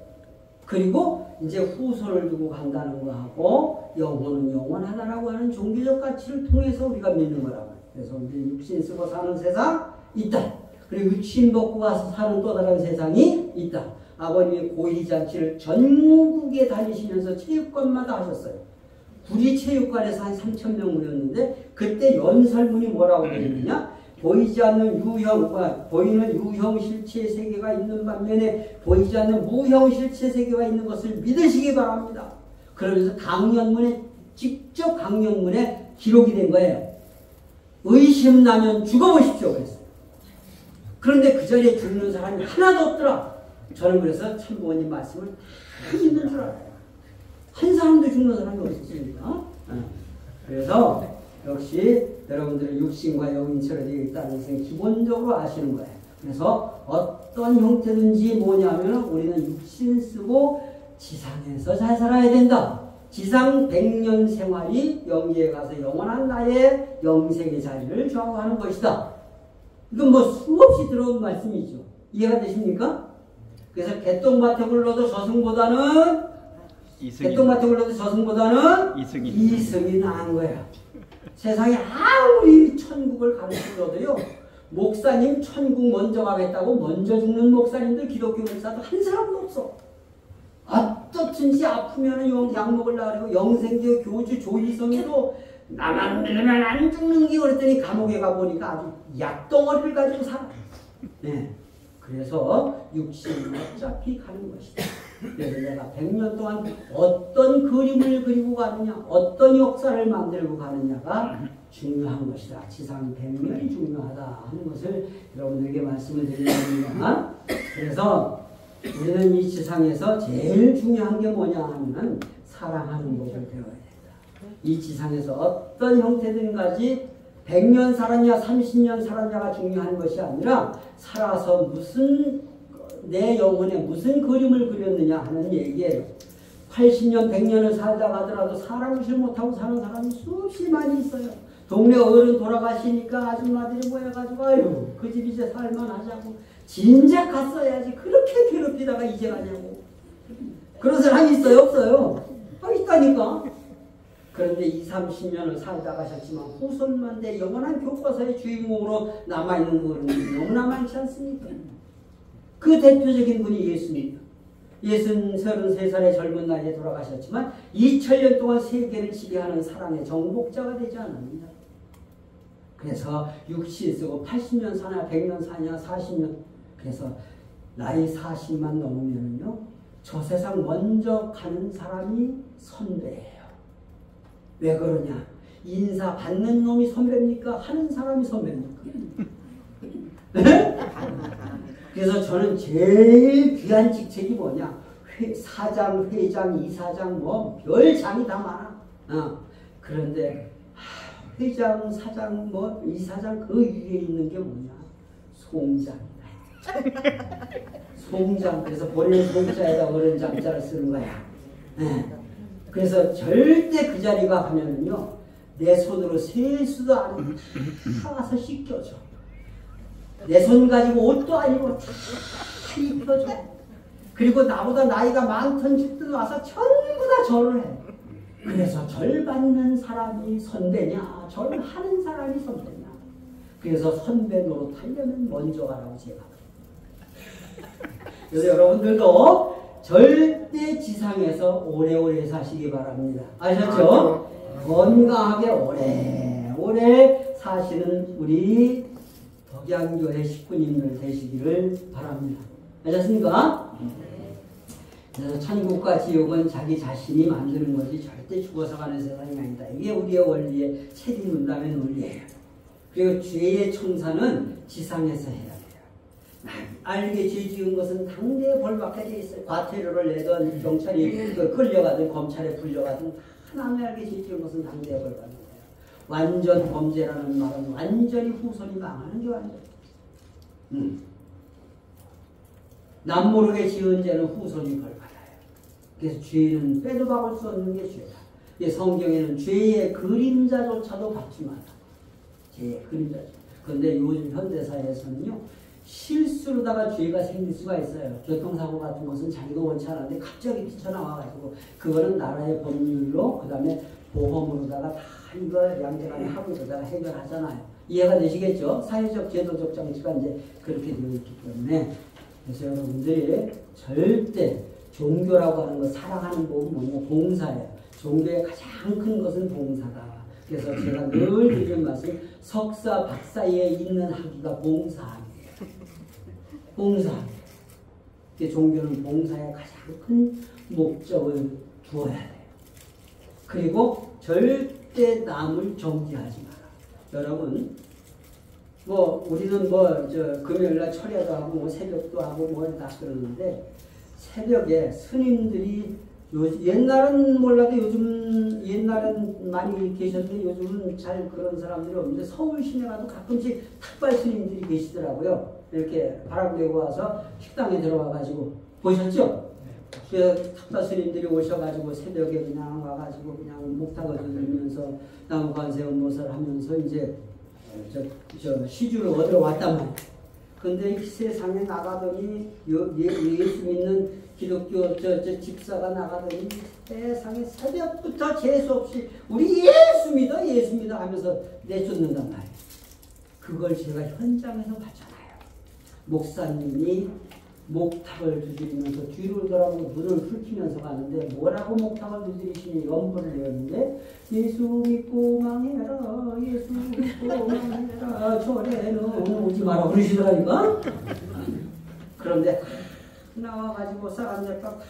그리고 이제 후손을 두고 간다는 거하고 영혼은 영원하다라고 하는 종교적 가치를 통해서 우리가 믿는 거라고. 그래서 우리 육신 쓰고 사는 세상 있다. 그리고 육신 벗고 가서 사는 또 다른 세상이 있다. 아버님이 고위잔치를 전국에 다니시면서 체육관마다 하셨어요. 구리체육관에서 한 3,000명 모였는데 그때 연설문이 뭐라고 되어 있느냐? 보이지 않는 유형과 보이는 유형 실체 세계가 있는 반면에 보이지 않는 무형 실체 세계가 있는 것을 믿으시기 바랍니다. 그러면서 직접 강연문에 기록이 된 거예요. 의심나면 죽어보십시오. 그랬어요. 그런데 그 자리에 죽는 사람이 하나도 없더라. 저는 그래서 참부모님 말씀을 다 믿는 줄 알아요. 한 사람도 죽는 사람이 없었습니다. 그래서 역시 여러분들은 육신과 영인체로 되어 있다는 것을 기본적으로 아시는 거예요. 그래서 어떤 형태든지 뭐냐면 우리는 육신 쓰고 지상에서 잘 살아야 된다. 지상 100년 생활이 영계에 가서 영원한 나의 영생의 자리를 좌우하는 것이다. 이건 뭐 수없이 들어온 말씀이죠. 이해가 되십니까? 그래서 개똥밭에 굴러도 저승보다는 개똥밭에 굴러도 저승보다는 이승이 나은 거야. 세상에 아무리 천국을 가르치더라도요, 목사님 천국 먼저 가겠다고 먼저 죽는 목사님들 기독교 목사도 한 사람도 없어. 어떻든지 아프면 약 먹으려고 그러고 영생교 교주 조희성이도 나만 믿으면 안 죽는 게 그랬더니 감옥에 가보니까 아주 약덩어리를 가지고 살아. 네. 그래서 육신은 어차피 가는 것이다. 그래서 내가 100년 동안 어떤 그림을 그리고 가느냐, 어떤 역사를 만들고 가느냐가 중요한 것이다. 지상 100년이 중요하다 하는 것을 여러분들에게 말씀을 드리는 겁니다. 그래서 우리는 이 지상에서 제일 중요한 게 뭐냐 하면 사랑하는 법을 배워야 된다. 이 지상에서 어떤 형태든 가지 100년 살았냐 30년 살았냐가 중요한 것이 아니라 살아서 내 영혼에 무슨 그림을 그렸느냐 하는 얘기예요. 80년 100년을 살다 가더라도 사람 무시를 못하고 사는 사람이 수없이 많이 있어요. 동네 어른 돌아가시니까 아줌마들이 모여가지고 아유 그 집 이제 살만하자고 진작 갔어야지 그렇게 괴롭히다가 이제 가냐고. 그런 사람이 있어요 없어요? 있다니까. 그런데 20, 30년을 살다 가셨지만 후손만 내 영원한 교과서의 주인공으로 남아있는 분은 너무나 많지 않습니까? 그 대표적인 분이 예수입니다. 예수는 33살의 젊은 나이에 돌아가셨지만 2000년 동안 세계를 지배하는 사랑의 정복자가 되지 않았습니다. 그래서 60 쓰고 80년 사냐 100년 사냐 40년, 그래서 나이 40만 넘으면요 저 세상 먼저 가는 사람이 선배예요. 왜 그러냐? 인사 받는 놈이 선배입니까? 하는 사람이 선배입니까? 네? 그래서 저는 제일 귀한 직책이 뭐냐? 사장, 회장, 이사장 뭐 별장이 다 많아. 그런데 회장, 사장, 뭐 이사장 그 위에 있는 게 뭐냐? 송장이다. 송장. 그래서 본인 송자에다 어른 장자를 쓰는 거야. 네. 그래서 절대 그 자리가 가면은요 내 손으로 셀 수도 않고 타서 씻겨줘. 내 손 가지고 옷도 아니고 다 입혀줘. 그리고 나보다 나이가 많던 집들 와서 전부 다 절을 해. 그래서 절 받는 사람이 선배냐 절 하는 사람이 선배냐. 그래서 선배 노릇하려면 먼저 가라고 제가. 그래서 여러분들도 절대 지상에서 오래오래 사시기 바랍니다. 아셨죠? 건강하게 오래오래 사시는 우리 덕양교회 식구님들 되시기를 바랍니다. 아셨습니까? 그래서 천국과 지옥은 자기 자신이 만드는 거지 절대 죽어서 가는 세상이 아니다. 이게 우리의 원리의 책임 분담의 논리예요. 그리고 죄의 청산은 지상에서 해야 돼요. 알게 죄 지은 것은 당대에 벌받게 돼 있어요. 과태료를 내던 경찰이 끌려가든 검찰에 불려가든 하나님이 알게 죄 지은 것은 당대에 벌받는 거예요. 완전 범죄라는 말은 완전히 후손이 망하는 게 완전. 남 모르게 지은 죄는 후손이 벌받아요. 그래서 죄는 빼도 박을 수 없는 게 죄다. 성경에는 죄의 그림자조차도 받지 마라. 죄의 그림자조차. 그런데 요즘 현대사회에서는요 실수로다가 죄가 생길 수가 있어요. 교통사고 같은 것은 자기도 원치 않았는데 갑자기 뛰쳐나와가지고 그거는 나라의 법률로 그 다음에 보험으로다가 다 이거 양재간에 하고 있다가 해결하잖아요. 이해가 되시겠죠? 사회적 제도적 장치가 이제 그렇게 되어 있기 때문에. 그래서 여러분들이 절대 종교라고 하는 거 살아가는 법은 뭐냐? 봉사예요. 종교의 가장 큰 것은 봉사다. 그래서 제가 늘 드리는 말씀, 석사 박사에 있는 학위가 봉사학이에요. 봉사. 종교는 봉사에 가장 큰 목적을 두어야 돼요. 그리고 절대 남을 정죄하지 마라. 여러분, 우리는 금요일날 철야도 하고 새벽도 하고 다 그러는데 새벽에 스님들이 옛날은 몰라도 요즘, 옛날엔 많이 계셨는데 요즘은 잘 그런 사람들이 없는데 서울 시내 가도 가끔씩 탁발 스님들이 계시더라고요. 이렇게 바람 내고 와서 식당에 들어와가지고 보셨죠? 그 탁발 스님들이 오셔가지고 새벽에 그냥 와가지고 그냥 목탁을 들으면서 나무관세음보살 하면서 이제 저 시주를 얻으러 왔단 말이에요. 근데 이 세상에 나가더니 예수 믿는 기독교 집사가 나가더니 세상에 새벽부터 재수없이 우리 예수 믿어 하면서 내쫓는단 말이에요. 그걸 제가 현장에서 봤잖아요. 목사님이 목탁을 두드리면서 뒤를 돌아보고 눈을 훑히면서 가는데 뭐라고 목탁을 두드리시니 연부를 내었는데 예수 믿고 망해라 예수 믿고 망해라 절에는 오지 마라 그러시더라니까. 그런데 나와가지고 사람들 딱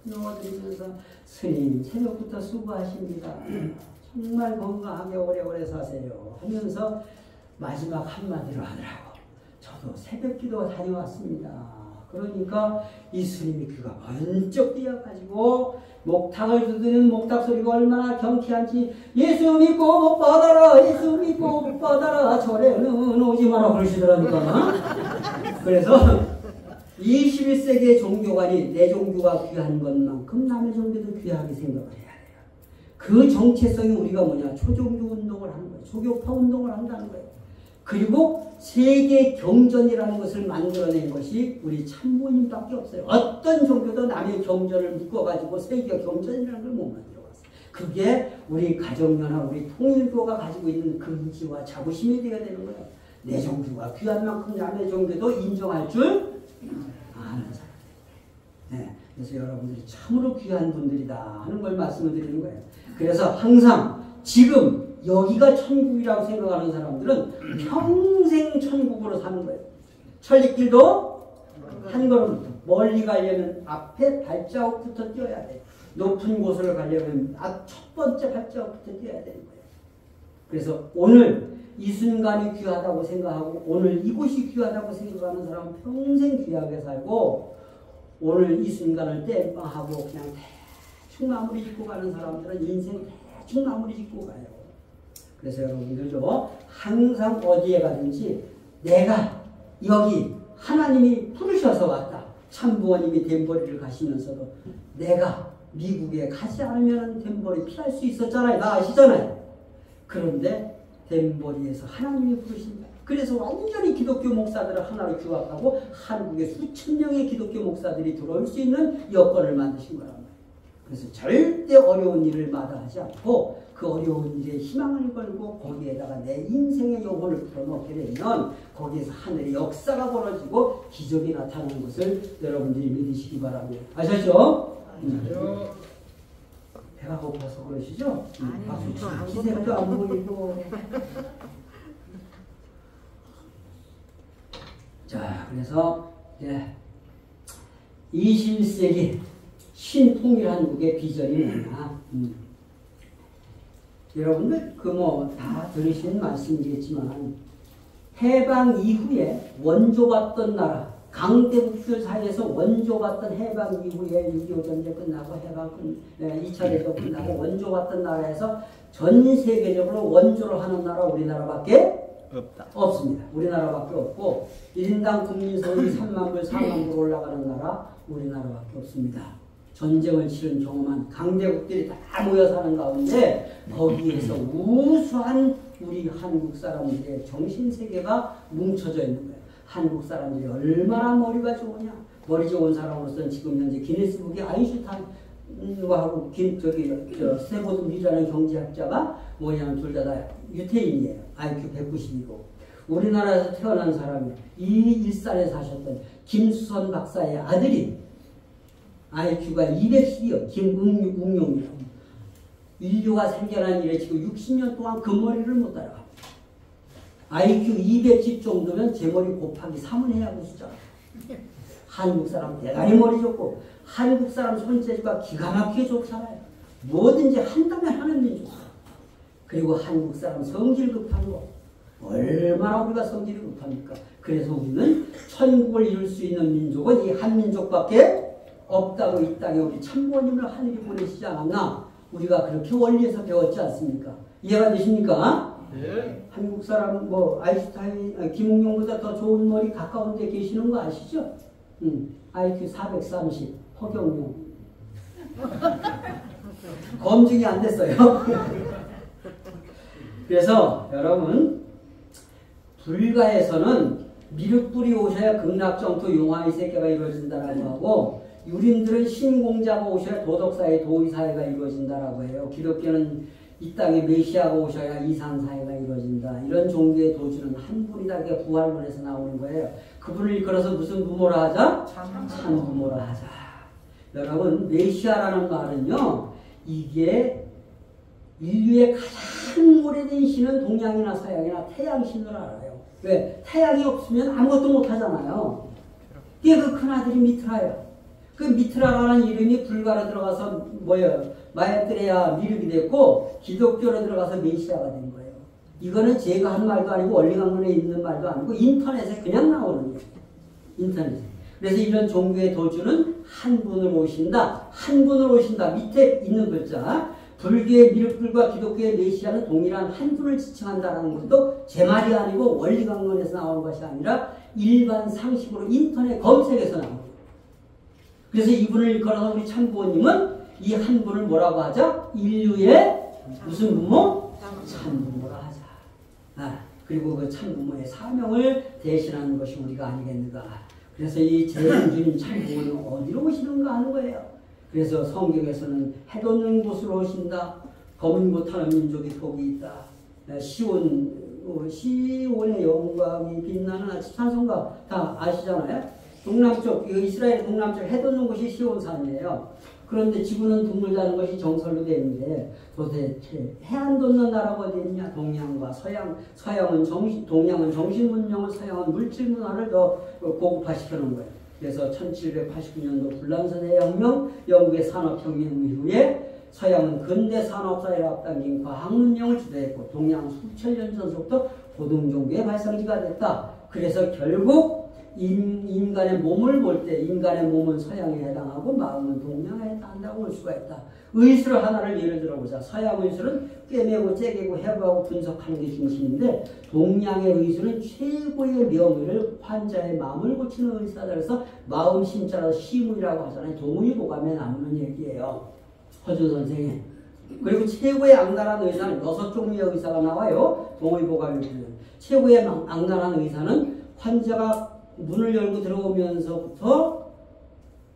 넣어드리면서 스님 새벽부터 수고하십니다. 정말 건강하게 오래오래 사세요 하면서 마지막 한마디로 하더라고. 저도 새벽기도 다녀왔습니다. 그러니까 이 스님이 귀가 번쩍 뛰어가지고 목탁을 두드리는 목탁 소리가 얼마나 경쾌한지 예수 믿고 못 받아라 예수 믿고 못 받아라 절에는 오지 마라 그러시더라니까. 그래서 21세기의 종교관이 내 종교가 귀한 것만큼 남의 종교도 귀하게 생각을 해야 돼요. 그 정체성이 우리가 뭐냐 초종교 운동을 하는 거예요. 초교파 운동을 한다는 거예요. 그리고 세계 경전이라는 것을 만들어낸 것이 우리 참부님밖에 없어요. 어떤 종교도 남의 경전을 묶어가지고 세계 경전이라는 걸 못 만들어봤어요. 그게 우리 가정연합, 우리 통일교가 가지고 있는 그 의지와 자부심이 되어야 되는 거예요. 내 종교가 귀한 만큼 남의 종교도 인정할 줄 아는 사람. 네, 그래서 여러분들이 참으로 귀한 분들이다 하는 걸 말씀을 드리는 거예요. 그래서 항상 지금 여기가 천국이라고 생각하는 사람들은 평생 천국으로 사는 거예요. 천리길도 한 걸음 멀리 가려면 앞에 발자국부터 뛰어야 돼. 높은 곳을 가려면 첫 번째 발자국부터 뛰어야 되는 거예요. 그래서 오늘 이 순간이 귀하다고 생각하고 오늘 이곳이 귀하다고 생각하는 사람은 평생 귀하게 살고 오늘 이 순간을 땜빵하고 그냥 대충 마무리 짓고 가는 사람들은 인생 대충 마무리 짓고 가요. 그래서 여러분들도 항상 어디에 가든지 내가 여기 하나님이 부르셔서 왔다. 참부모님이 덴버리를 가시면서도 내가 미국에 가지 않으면 덴버리 피할 수 있었잖아요. 나 아시잖아요. 그런데 덴버리에서 하나님이 부르신다. 그래서 완전히 기독교 목사들을 하나로 규합하고 한국에 수천 명의 기독교 목사들이 들어올 수 있는 여건을 만드신 거란 말이에요. 그래서 절대 어려운 일을 마다하지 않고 그 어려운 일에 희망을 걸고 거기에다가 내 인생의 영혼을 풀어놓게 되면 거기에서 하늘의 역사가 벌어지고 기적이 나타나는 것을 여러분들이 믿으시기 바랍니다. 아셨죠? 배가 고파서 그러시죠? 박수 치고 기색도 안 보이고. 자, 그래서 21세기 신통일한국의 비전이 뭐냐? 여러분들 그 뭐 다 들으신 말씀이겠지만 해방 이후에 원조받던 나라 강대국들 사이에서 원조받던 해방 이후에 6.25 전쟁 끝나고 해방 2차 대전 끝나고 원조받던 나라에서 전 세계적으로 원조를 하는 나라 우리나라밖에 없습니다. 우리나라밖에 없고 1인당 국민소득이 3만 불, 4만 불 올라가는 나라 우리나라밖에 없습니다. 전쟁을 치른 경험한 강대국들이 다 모여 사는 가운데 거기에서 우수한 우리 한국 사람들의 정신세계가 뭉쳐져 있는 거예요. 한국 사람들이 얼마나 머리가 좋으냐. 머리 좋은 사람으로서는 지금 현재 기네스북에 아인슈타인하고 스탠포드 경제학자가 뭐냐면 둘 다 유태인이에요. IQ 190이고 우리나라에서 태어난 사람이 이 일산에 사셨던 김수선 박사의 아들이 IQ가 210이요. 김웅용이라고. 인류가 생겨난 이래 지금 60년 동안 그 머리를 못 따라갑니다. IQ 210 정도면 제 머리 곱하기 3은 해야 그 숫자. 한국 사람 대단히 머리 좋고 한국 사람 손재주가 기가 막히게 좋잖아요. 뭐든지 한다면 하는 민족. 그리고 한국 사람 성질 급한 거. 얼마나 우리가 성질이 급합니까? 그래서 우리는 천국을 이룰 수 있는 민족은 이 한 민족밖에 없다고 이 땅에 우리 참부모님을 하늘이 보내시지 않았나? 우리가 그렇게 원리에서 배웠지 않습니까? 이해가 되십니까? 네. 한국 사람 뭐 아인슈타인, 김웅룡보다 더 좋은 머리 가까운 데 계시는 거 아시죠? IQ 430 허경룡 검증이 안 됐어요. 그래서 여러분 불가에서는 미륵불이 오셔야 극락정토 용화의 세계가 이루어진다라고 하고 유림들은 신공자가 오셔야 도덕사회 도의사회가 이루어진다라고 해요. 기독교는 이 땅에 메시아가 오셔야 이상사회가 이루어진다. 이런 종교의 도주는 한 분이다. 그게 부활론에서 나오는 거예요. 그분을 이끌어서 무슨 부모라 하자? 참부모라 하자. 여러분 메시아라는 말은요. 이게 인류의 가장 오래된 신은 동양이나 서양이나 태양신을 알아요. 왜? 태양이 없으면 아무것도 못하잖아요. 이게 그 큰아들이 미트라예요. 그 미트라라는 이름이 불가로 들어가서 뭐예요? 마에트레야 미륵이 됐고 기독교로 들어가서 메시아가 된 거예요. 이거는 제가 한 말도 아니고 원리강론에 있는 말도 아니고 인터넷에 그냥 나오는 거예요. 인터넷에. 그래서 이런 종교의 도주는 한 분을 오신다. 한 분을 오신다. 밑에 있는 글자. 불교의 미륵불과 기독교의 메시아는 동일한 한 분을 지칭한다는 것도 제 말이 아니고 원리강론에서 나오는 것이 아니라 일반 상식으로 인터넷 검색에서 나오는 거예요. 그래서 이분을 일컬어서 우리 참부모님은 이 한 분을 뭐라고 하죠? 인류의 무슨 부모? 참부모라 하자. 그리고 그 참부모의 사명을 대신하는 것이 우리가 아니겠는가. 그래서 이 재림주님 참부모는 어디로 오시는가 하는 거예요. 그래서 성경에서는 해돋는 곳으로 오신다. 검은 못하는 민족이 복이 있다. 시온의 영광이 빛나는 아침 찬송가 다 아시잖아요. 동남쪽, 이스라엘 동남쪽 해돋는 곳이 시온산이에요. 그런데 지구는 둥글 자는 것이 정설로 되는데 도대체 해안 돋는 나라가 어디 있냐? 동양과 서양, 동양은 정신문명을, 서양은 물질문화를 더 고급화시켜 놓은 거예요. 그래서 1789년도 불란서 대혁명, 영국의 산업혁명 이후에 서양은 근대 산업사회를 앞당긴 과학문명을 주도했고 동양은 수천 년 전부터 고등종교의 발상지가 됐다. 그래서 결국 인간의 몸을 볼 때 인간의 몸은 서양에 해당하고 마음은 동양에 해당한다고 볼 수가 있다. 의술 하나를 예를 들어보자. 서양 의술은 꿰매고 째개고 해부하고 분석하는 게 중심인데 동양의 의술은 최고의 명의를 환자의 마음을 고치는 의사들에서 마음 신자라서 시문이라고 하잖아요. 동의보감에 나오는 얘기예요. 허준 선생의. 그리고 최고의 악랄한 의사는 6종류의 의사가 나와요. 동의보감에 보면. 최고의 악랄한 의사는 환자가 문을 열고 들어오면서부터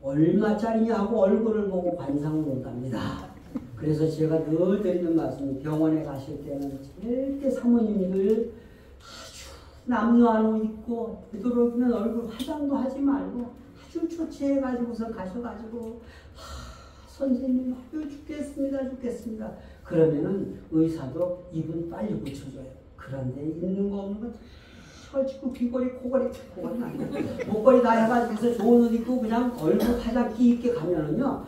얼마짜리냐 하고 얼굴을 보고 관상을 본답니다. 그래서 제가 늘 드리는 말씀이 병원에 가실 때는 절대 사모님들 아주 남루한 옷 입고 되도록이면 얼굴 화장도 하지 말고 아주 초췌해가지고서 가셔가지고 선생님 아유 죽겠습니다. 그러면은 의사도 입은 빨리 고쳐줘요. 그런데 있는 거 없는 거 펼치고 귀걸이, 코걸이 목걸이 다 해가지고서 좋은 옷 입고 그냥 얼굴 화장 기 있게 가면은요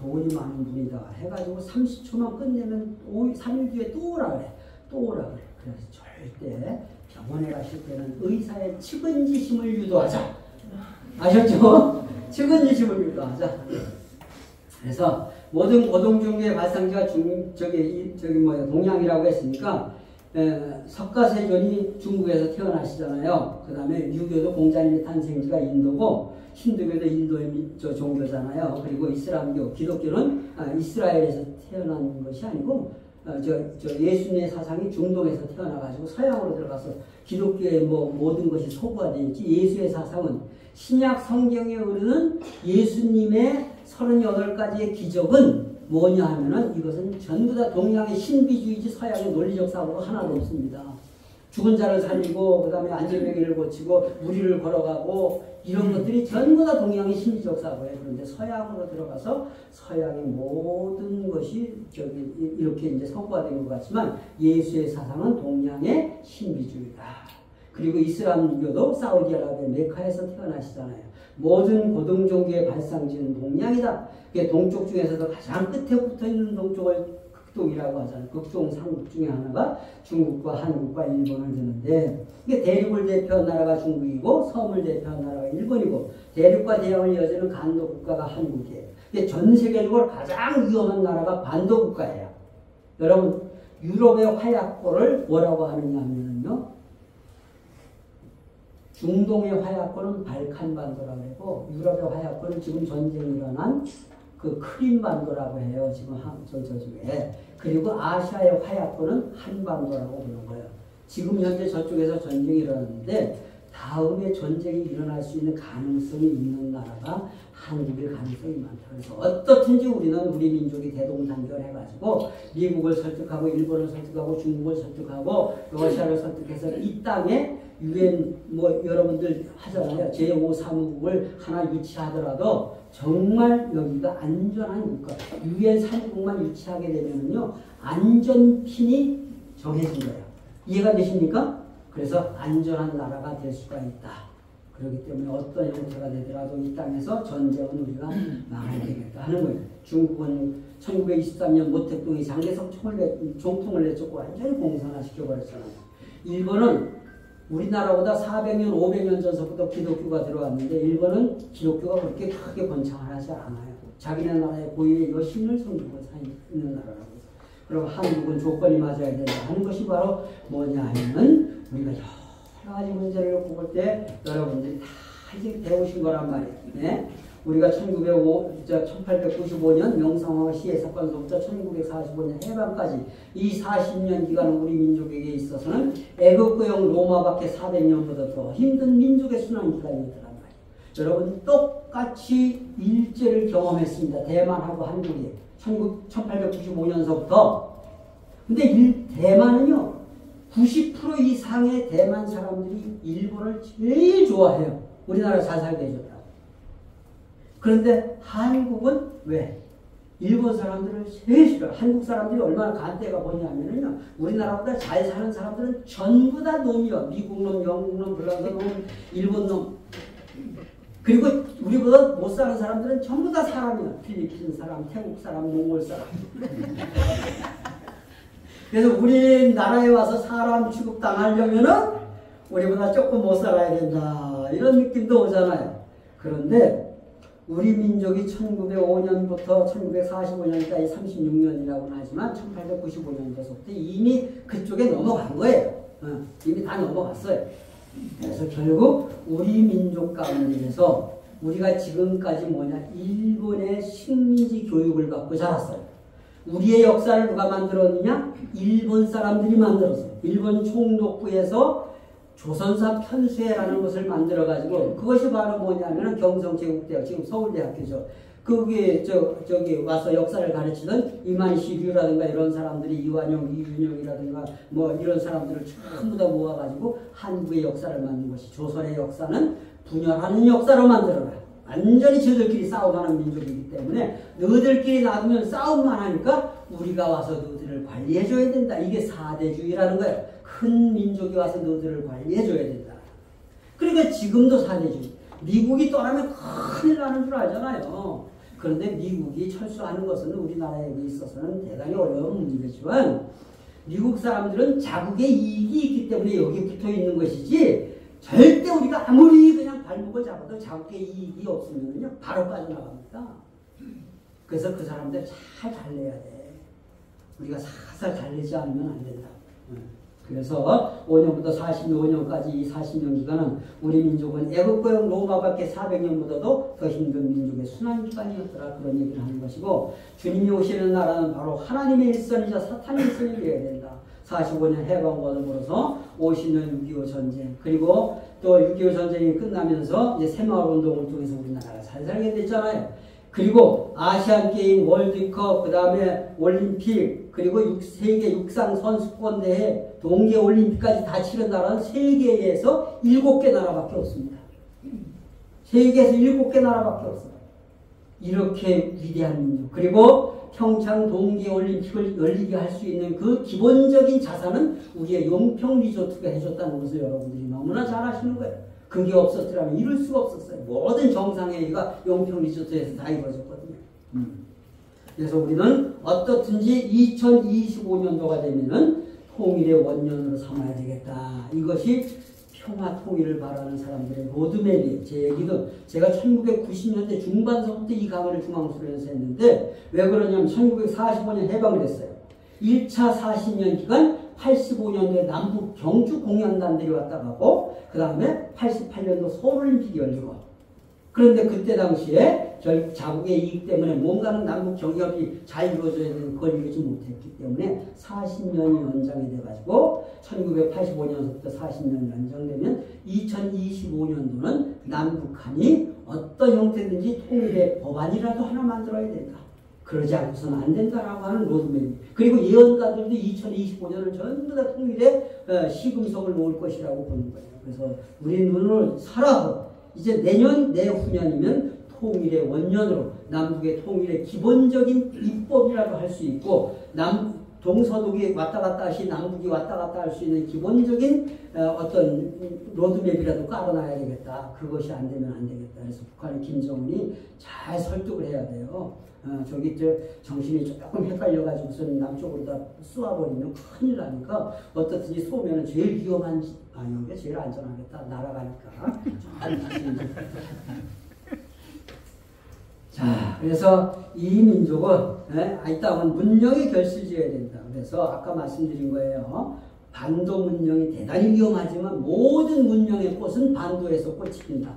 돈이 많은 분이다 해가지고 30초만 끝내면 3일 뒤에 또 오라 그래. 그래서 절대 병원에 가실 때는 의사의 측은지심을 유도하자. 아셨죠? 측은지심을 유도하자. 그래서 모든 고등종교의 발상지가 동양이라고 했으니까 석가세존이 중국에서 태어나시잖아요. 그 다음에 유교도 공자님의 탄생지가 인도고 힌두교도 인도의 종교잖아요. 그리고 이슬람교, 기독교는 이스라엘에서 태어난 것이 아니고 예수님의 사상이 중동에서 태어나가지고 서양으로 들어가서 기독교의 모든 것이 소구가 되어 있지. 예수의 사상은 신약 성경에 오르는 예수님의 38가지의 기적은 뭐냐 하면은 이것은 전부 다 동양의 신비주의지 서양의 논리적 사고가 하나도 없습니다. 죽은 자를 살리고 그 다음에 안전병기를 고치고 무리를 걸어가고 이런 것들이 전부 다 동양의 신비적 사고예요. 그런데 서양으로 들어가서 서양의 모든 것이 이렇게 이제 성과된 것 같지만 예수의 사상은 동양의 신비주의다. 그리고 이슬람교도 사우디아라비아 메카에서 태어나시잖아요. 모든 고등종교의 발상지는 동양이다. 동쪽 중에서도 가장 끝에 붙어있는 극동이라고 하잖아요. 극동 삼국 중에 하나가 중국과 한국과 일본을 드는데 이게 대륙을 대표한 나라가 중국이고 섬을 대표한 나라가 일본이고 대륙과 대양을 이어지는 간도 국가가 한국이에요. 근데 전 세계적으로 가장 위험한 나라가 반도 국가예요. 여러분 유럽의 화약고를 뭐라고 하느냐 하면요. 중동의 화약고는 발칸반도라고 하고 유럽의 화약고는 지금 전쟁이 일어난 그 크림반도라고 해요. 지금 저쪽에. 그리고 아시아의 화약고는 한반도라고 부르는 거예요. 지금 현재 저쪽에서 전쟁이 일어났는데 다음에 전쟁이 일어날 수 있는 가능성이 있는 나라가 한국일 가능성이 많다. 그래서 어떻든지 우리는 우리 민족이 대동단결해가지고 미국을 설득하고 일본을 설득하고 중국을 설득하고 러시아를 설득해서 이 땅에 유엔 뭐 여러분들 하잖아요. 제5사무국을 하나 유치하더라도 정말 여기가 안전한 국가. 유엔 사무국만 유치하게 되면요 안전핀이 정해진 거예요. 이해가 되십니까? 그래서 안전한 나라가 될 수가 있다. 그렇기 때문에 어떤 형태가 되더라도 이 땅에서 전쟁은 우리가 막아야 되겠다 하는 거예요. 중국은 1923년 모택동이 장개성 종통을 내쫓고 완전히 공산화시켜버렸잖아요. 일본은 우리나라보다 400년, 500년 전서부터 기독교가 들어왔는데 일본은 기독교가 그렇게 크게 번창을 하지 않아요. 자기네 나라의 고유의 여신을 섬기고 있는 나라라고. 그럼 한국은 조건이 맞아야 된다 하는 것이 바로 뭐냐 하면 우리가 여러 가지 문제를 놓고 볼 때 여러분들이 다 이제 배우신 거란 말이에요. 네? 우리가 1895년 명성황후 시해 사건서부터 1945년 해방까지 이 40년 기간은 우리 민족에게 있어서는 애국구형 로마밖에 400년보다 더 힘든 민족의 순환 기간이었단 말이에요. 여러분 똑같이 일제를 경험했습니다. 대만하고 한국이 1895년서부터. 근데 대만은요 90% 이상의 대만 사람들이 일본을 제일 좋아해요. 우리나라 잘 살게 해줬다. 그런데 한국은 왜? 일본 사람들을 제일 싫어요. 한국 사람들이 얼마나 간대가 뭐냐면요. 우리나라보다 잘 사는 사람들은 전부 다 놈이요. 미국 놈, 영국 놈, 불란서 놈, 일본 놈. 그리고 우리보다 못 사는 사람들은 전부 다 사람이요. 필리핀 사람, 태국 사람, 몽골 사람. 그래서 우리나라에 와서 사람 취급당하려면은 우리보다 조금 못 살아야 된다. 이런 느낌도 오잖아요. 그런데 우리 민족이 1905년부터 1945년까지 36년이라고는 하지만 1895년도서부터 이미 그쪽에 넘어간 거예요. 이미 다 넘어갔어요. 그래서 결국 우리 민족 가운데서 우리가 지금까지 뭐냐 일본의 식민지 교육을 받고 자랐어요. 우리의 역사를 누가 만들었느냐? 일본 사람들이 만들었어요. 일본 총독부에서 조선사 편수회라는 것을 만들어가지고 그것이 바로 뭐냐면은 경성제국대학 지금 서울대학교죠. 거기에 저기 와서 역사를 가르치던 이만시류라든가 이런 사람들이 이완용, 이윤용이라든가 뭐 이런 사람들을 전부 다 모아가지고 한국의 역사를 만든 것이 조선의 역사는 분열하는 역사로 만들어라. 완전히 저들끼리 싸움하는 민족이기 때문에 너희들끼리 놔두면 싸움만 하니까 우리가 와서 너희들을 관리해줘야 된다. 이게 사대주의라는 거예요. 큰 민족이 와서 너희들을 관리해줘야 된다. 그러니까 지금도 사대주의. 미국이 떠나면 큰일 나는 줄 알잖아요. 그런데 미국이 철수하는 것은 우리나라에 있어서는 대단히 어려운 문제지만 미국 사람들은 자국의 이익이 있기 때문에 여기 붙어 있는 것이지 절대 우리가 아무리 그냥 발목을 잡아도 자국의 이익이 없으면요 바로 빠져나갑니다. 그래서 그 사람들 잘 달래야 돼. 우리가 살살 달래지 않으면 안 된다. 그래서 5년부터 45년까지 이 40년 기간은 우리 민족은 애국고용 로마밖에 400년보다도 더 힘든 민족의 순환 기간이었더라. 그런 얘기를 하는 것이고 주님이 오시는 나라는 바로 하나님의 일선이자 사탄의 일선이 되어야 된다. 45년 해방권으로서 50년 6.25 전쟁 그리고 또 6.25 전쟁이 끝나면서 이제 새마을운동을 통해서 우리나라가 잘 살게 됐잖아요. 그리고 아시안게임, 월드컵, 그 다음에 올림픽, 그리고 세계 육상 선수권대회, 동계올림픽까지 다 치른 나라는 세계에서 7개 나라밖에 없습니다. 세계에서 7개 나라밖에 없어요. 이렇게 위대한 민족. 그리고 평창 동계올림픽을 열리게 할 수 있는 그 기본적인 자산은 우리의 용평 리조트가 해줬다는 것을 여러분들이 너무나 잘 아시는 거예요. 그게 없었더라면 이룰 수가 없었어요. 모든 정상회의가 용평 리조트에서 다 이루어졌거든요. 그래서 우리는 어떻든지 2025년도가 되면은 통일의 원년으로 삼아야 되겠다. 이것이 평화 통일을 바라는 사람들의 로드맵이에요. 제 얘기도 제가 1990년대 중반서부터 이 강의를 중앙수련에서 했는데 왜 그러냐면 1945년 해방을 했어요. 1차 40년 기간 85년도에 남북 경주 공연단들이 왔다 가고 그 다음에 88년도 서울올림픽이 열리고 그런데 그때 당시에 자국의 이익 때문에 뭔가는 남북 경협이 잘 이루어져야 되는 그걸 이루지 못했기 때문에 40년이 연장이 돼가지고 1985년부터 40년 연장되면 2025년도는 남북한이 어떤 형태든지 통일의 법안이라도 하나 만들어야 된다. 그러지 않고서는 안 된다라고 하는 로드맵. 그리고 예언가들도 2025년을 전부 다 통일의 시금석을 놓을 것이라고 보는 거예요. 그래서 우리 눈을 살아서 이제 내년, 내후년이면 통일의 원년으로 남북의 통일의 기본적인 입법이라도 할 수 있고 동서독이 왔다 갔다 하시 남북이 왔다 갔다 할 수 있는 기본적인 어떤 로드맵이라도 깔아놔야 되겠다. 그것이 안 되면 안 되겠다. 그래서 북한의 김정은이 잘 설득을 해야 돼요. 저기 정신이 조금 헷갈려가지고선 남쪽으로 다 쏘아버리면 큰일 나니까 어떻든지 쏘면은 제일 위험한 여기가 제일 안전하겠다. 날아가니까. 자, 그래서 이 민족은 이 땅은 문명의 결실지어야 된다. 그래서 아까 말씀드린 거예요. 반도 문명이 대단히 위험하지만 모든 문명의 꽃은 반도에서 꽃이 핀다.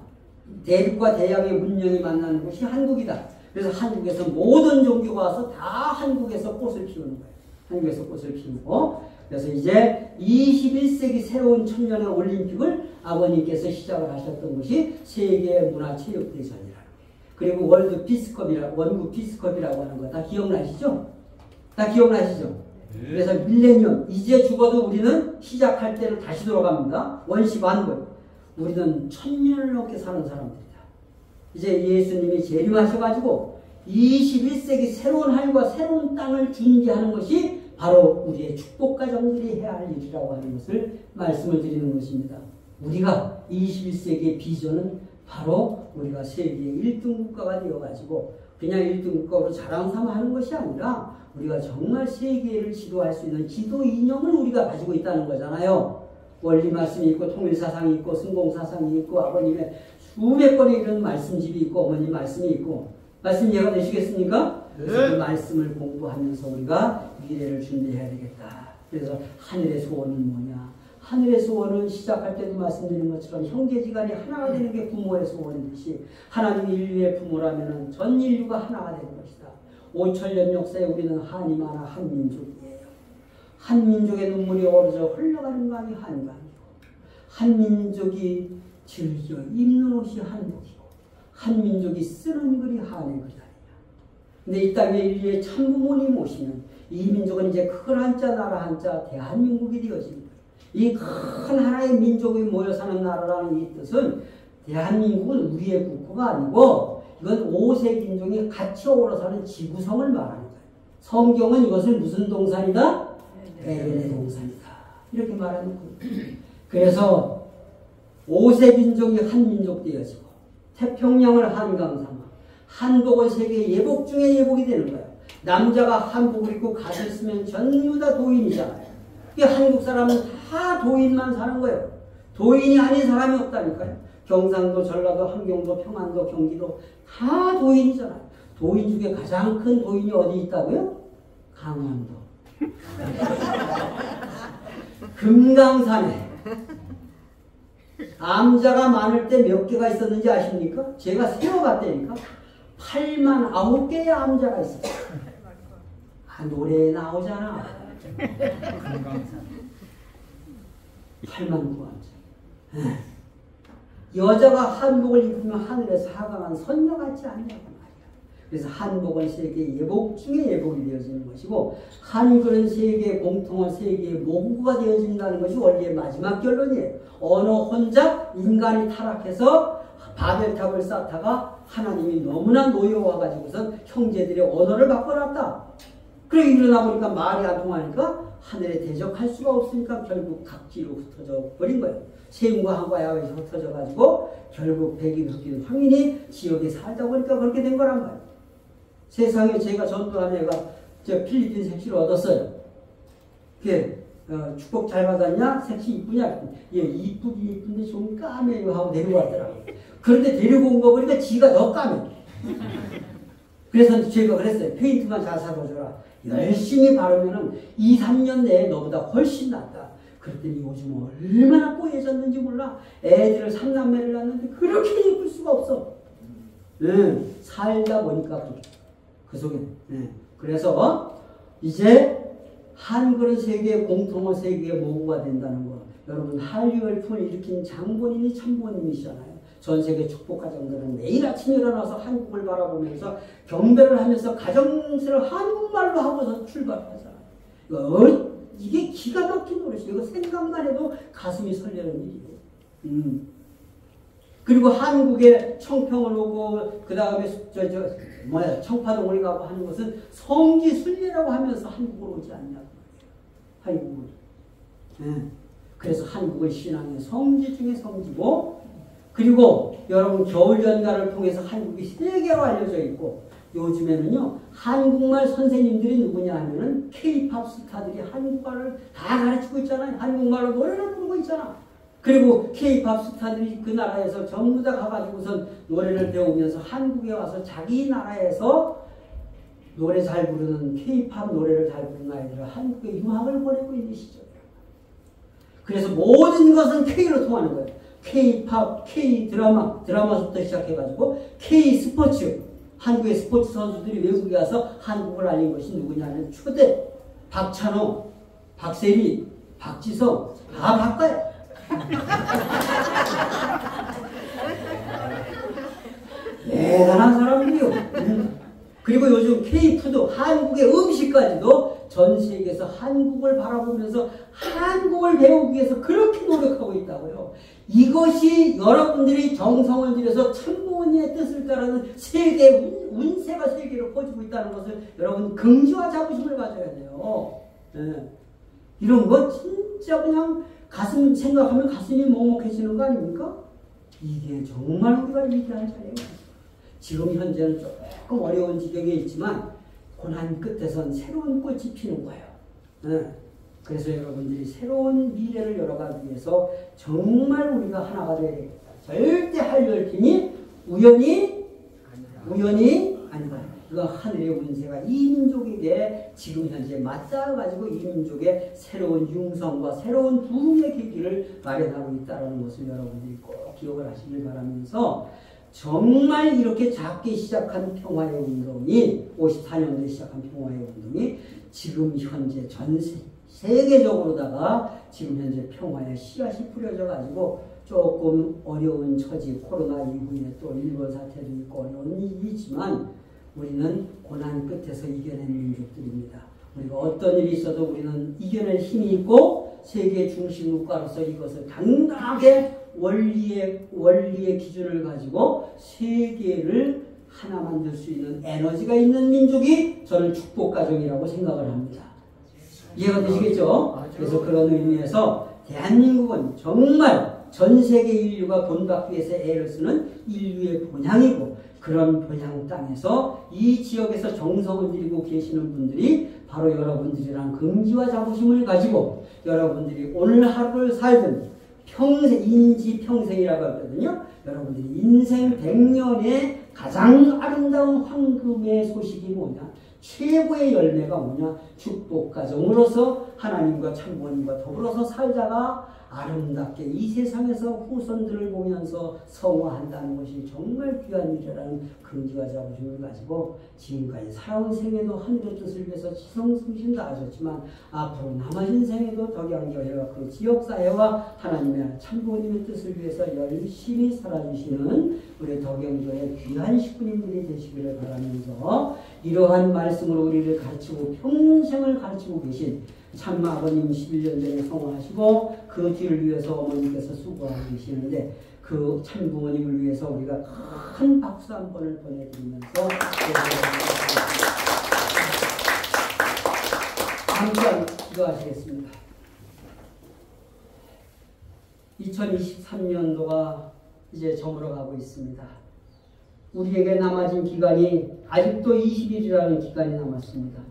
대륙과 대양의 문명이 만나는 곳이 한국이다. 그래서 한국에서 모든 종교가 와서 다 한국에서 꽃을 피우는 거예요. 한국에서 꽃을 피우고 그래서 이제 21세기 새로운 천년의 올림픽을 아버님께서 시작을 하셨던 것이 세계문화체육대전이라는 거예요. 그리고 월드 피스컵이라고 원국 피스컵이라고 하는 거 다 기억나시죠? 다 기억나시죠? 네. 그래서 밀레니엄 이제 죽어도 우리는 시작할 때로 다시 돌아갑니다. 원시반복. 우리는 1000년을 넘게 사는 사람들이다. 이제 예수님이 재림하셔가지고 21세기 새로운 하늘과 새로운 땅을 준비하는 것이 바로 우리의 축복가정들이 해야 할 일이라고 하는 것을 말씀을 드리는 것입니다. 우리가 21세기의 비전은 바로 우리가 세계의 1등 국가가 되어가지고 그냥 1등 국가로 자랑 삼아 하는 것이 아니라 우리가 정말 세계를 지도할 수 있는 지도 이념을 우리가 가지고 있다는 거잖아요. 원리 말씀이 있고 통일사상이 있고 승공사상이 있고 아버님의 수백 번의 이런 말씀집이 있고 어머님 말씀이 있고 말씀 이해가 되시겠습니까? 그래서 그 말씀을 공부하면서 우리가 미래를 준비해야 되겠다. 그래서 하늘의 소원은 뭐냐? 하늘의 소원은 시작할 때도 말씀드린 것처럼 형제지간이 하나가 되는 게 부모의 소원이듯이 하나님이 인류의 부모라면 전 인류가 하나가 되는 것이다. 5000년 역사에 우리는 한이 하나 한민족이에요. 한민족의 눈물이 어르져 흘러가는 감이 한감이고 한민족이 즐겨 입는 옷이 한복이고 한민족이 쓰는 글이 한의 글이 아니냐. 근데 이 땅에 인류의 참부모님 오시면 이 민족은 이제 큰 한자 나라 한자 대한민국이 되어집니다. 이 큰 하나의 민족이 모여 사는 나라라는 이 뜻은 대한민국은 우리의 국가가 아니고 이건 5세 인종이 같이 어우러 사는 지구성을 말하는 거예요. 성경은 이것을 무슨 동산이다? 대변의 동산이다. 이렇게 말하는 거예요. 그래서 5세 민족이 한 민족 되어지고 태평양을 한강 삼아 한복은 세계의 예복 중에 예복이 되는 거예요. 남자가 한복을 입고 가을 쓰면 전부 다 도인이잖아요. 한국 사람은 다 도인만 사는 거예요. 도인이 아닌 사람이 없다니까요. 경상도, 전라도, 함경도, 평안도, 경기도 다 도인이잖아요. 도인 중에 가장 큰 도인이 어디 있다고요? 강원도. 금강산에 암자가 많을 때 몇 개가 있었는지 아십니까? 제가 세어봤다니까 8만 9개의 암자가 있었어요. 노래에 나오잖아. 8만 9암자. 여자가 한복을 입으면 하늘에서 하강한 선녀 같지 않냐고 말이야. 그래서 한복은 세계의 예복 중에 예복이 되어지는 것이고 한글은 세계의 공통한 세계의 모국어가 되어진다는 것이 원리의 마지막 결론이에요. 언어 혼자 인간이 타락해서 바벨탑을 쌓다가 하나님이 너무나 노여워가지고선 형제들의 언어를 바꿔놨다. 그래 일어나 보니까 말이 안 통하니까 하늘에 대적할 수가 없으니까 결국 각지로 흩어져 버린 거예요. 셈과 한과 야외에서 흩어져 가지고 결국 백인 흑인 황인이 지역에 살다 보니까 그렇게 된 거란 말이에요. 세상에 제가 전도한 애가 저 필리핀 색시를 얻었어요. 그게 축복 잘 받았냐? 색시 이쁘냐? 예, 이쁘긴 이쁜데 좀 까매요 하고 데리고 왔더라고요. 그런데 데리고 온 거 보니까 지가 더 까매. 그래서 제가 그랬어요. 페인트만 잘 사줘라. 열심히 바르면은 2, 3년 내에 너보다 훨씬 낫다. 그랬더니 요즘 얼마나 뽀얘졌는지 몰라. 애들을 3남매를 낳는데 그렇게 예쁠 수가 없어. 살다 보니까 그 속에. 그래서 이제 한글은 세계의 공통어 세계의 모국가 된다는 거. 여러분 한류 열풍을 일으킨 장본인이 참부모님이시잖아요. 전 세계 축복 가정들은 매일 아침 일어나서 한국을 바라보면서 경배를 하면서 가정세를 한국말로 하고서 출발하잖아요. 이게 기가 막힌 노릇이에요. 이거 생각만 해도 가슴이 설레는 일이에요. 그리고 한국에 청평을 오고 그 다음에 청파동을 가고 하는 것은 성지순례라고 하면서 한국으로 오지 않냐고. 한국은. 그래서 한국은 신앙의 성지 중에 성지고, 그리고 여러분 겨울연가를 통해서 한국이 세계로 알려져 있고, 요즘에는요 한국말 선생님들이 누구냐 하면은 K-팝 스타들이 한국말을 다 가르치고 있잖아요. 한국말로 노래를 부르고 있잖아. 그리고 K-팝 스타들이 그 나라에서 전부 다 가가지고선 노래를 배우면서 한국에 와서 자기 나라에서 노래 잘 부르는 K-팝 노래를 잘 부르는 아이들을 한국에 유학을 보내고 있는 시절이에요. 그래서 모든 것은 K로 통하는 거예요. K-팝, K-드라마부터 시작해가지고 K-스포츠, 한국의 스포츠 선수들이 외국에 가서 한국을 알린 것이 누구냐면 초대, 박찬호, 박세리, 박지성 다 바꿔요. 대단한 사람들이요. 그리고 요즘 K-푸드, 한국의 음식까지도 전 세계에서 한국을 바라보면서 한국을 배우기 위해서 그렇게 노력하고 있다고요. 이것이 여러분들이 정성을 들여서 참부모님의 뜻을 따르는 세계 운세가 세계로 퍼지고 있다는 것을 여러분 긍지와 자부심을 가져야 돼요. 이런 거 진짜 그냥 가슴 생각하면 가슴이 먹먹해지는 거 아닙니까? 이게 정말 우리가 위대한 자리예요. 지금 현재는 조금 어려운 지경에 있지만 고난 끝에선 새로운 꽃이 피는 거예요. 그래서 여러분들이 새로운 미래를 열어가기 위해서 정말 우리가 하나가 되어야 되겠다. 절대 한류열풍이 우연이 아니다. 그 하늘의 운세가 이 민족에게 지금 현재 맞닿아가지고 이 민족의 새로운 융성과 새로운 부흥의 계기를 마련하고 있다는 것을 여러분들이 꼭 기억을 하시길 바라면서, 정말 이렇게 작게 시작한 평화의 운동이 54년도에 시작한 평화의 운동이 지금 현재 전 세계적으로다가 지금 현재 평화의 씨앗이 뿌려져 가지고 조금 어려운 처지, 코로나 이후에 또 일본 사태도 있고 어려운 일이지만 우리는 고난 끝에서 이겨낸 민족들입니다. 우리가 어떤 일이 있어도 우리는 이겨낼 힘이 있고 세계 중심 국가로서 이것을 당당하게 원리의 기준을 가지고 세계를 하나 만들 수 있는 에너지가 있는 민족이 저는 축복가정이라고 생각을 합니다. 이해가 되시겠죠? 그래서 그런 의미에서 대한민국은 정말 전 세계 인류가 본받기 위해서 애를 쓰는 인류의 본향이고, 그런 본향 땅에서 이 지역에서 정성을 들이고 계시는 분들이 바로 여러분들이란 긍지와 자부심을 가지고 여러분들이 오늘 하루를 살든 인지평생이라고 하거든요. 여러분들이 인생 100년의 가장 아름다운 황금의 소식이 뭐냐? 최고의 열매가 뭐냐? 축복가정으로서 하나님과 참부모님과 더불어서 살다가 아름답게 이 세상에서 후손들을 보면서 성화한다는 것이 정말 귀한 일이라는 긍지와 자부심을 가지고 지금까지 살아온 생에도 하늘의 뜻을 위해서 지성승신 다하셨지만 앞으로 남아진 생에도 덕양교회와 그 지역사회와 하나님의 참부모님의 뜻을 위해서 열심히 살아주시는 우리 덕양교회 귀한 식구님들이 되시기를 바라면서, 이러한 말씀으로 우리를 가르치고 평생을 가르치고 계신 참마 아버님 11년 전에 성화하시고 그 뒤를 위해서 어머니께서 수고하고 계시는데 그 참부모님을 위해서 우리가 큰 박수 한 번을 보내드리면서 잠깐 기도하시겠습니다. 2023년도가 이제 저물어 가고 있습니다. 우리에게 남아진 기간이 아직도 20일이라는 기간이 남았습니다.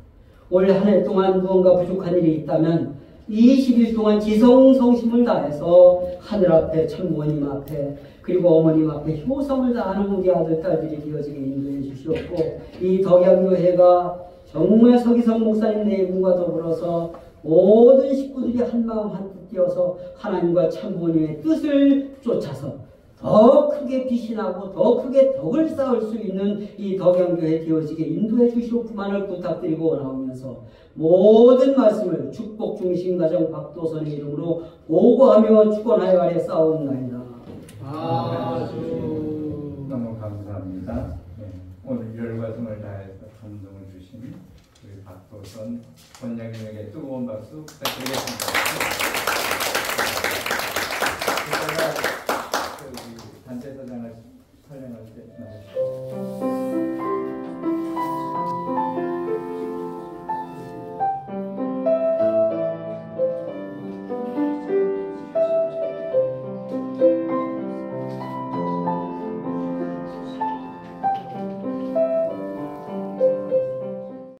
올 한 해 동안 무언가 부족한 일이 있다면 20일 동안 지성성심을 다해서 하늘 앞에 천부모님 앞에 그리고 어머님 앞에 효성을 다하는 우리 아들 딸들이 되어지게 인도해 주시옵고, 이 덕양교회가 정말 서기성 목사님 내분과 더불어서 모든 식구들이 한마음 한뜻 되어서 하나님과 참부모님의 뜻을 쫓아서 더 크게 빛이 나고 더 크게 덕을 쌓을 수 있는 이 덕양교회 되어지게 인도해 주시옵기만을 부탁드리고 나오면서 모든 말씀을 축복 중심 가정 박도선의 이름으로 보고하며 축원하여 아래 싸움나이다. 너무 감사합니다. 네, 오늘 열과 정을 다해서 감동을 주신 우리 박도선 원장님에게 뜨거운 박수 부탁드리겠습니다.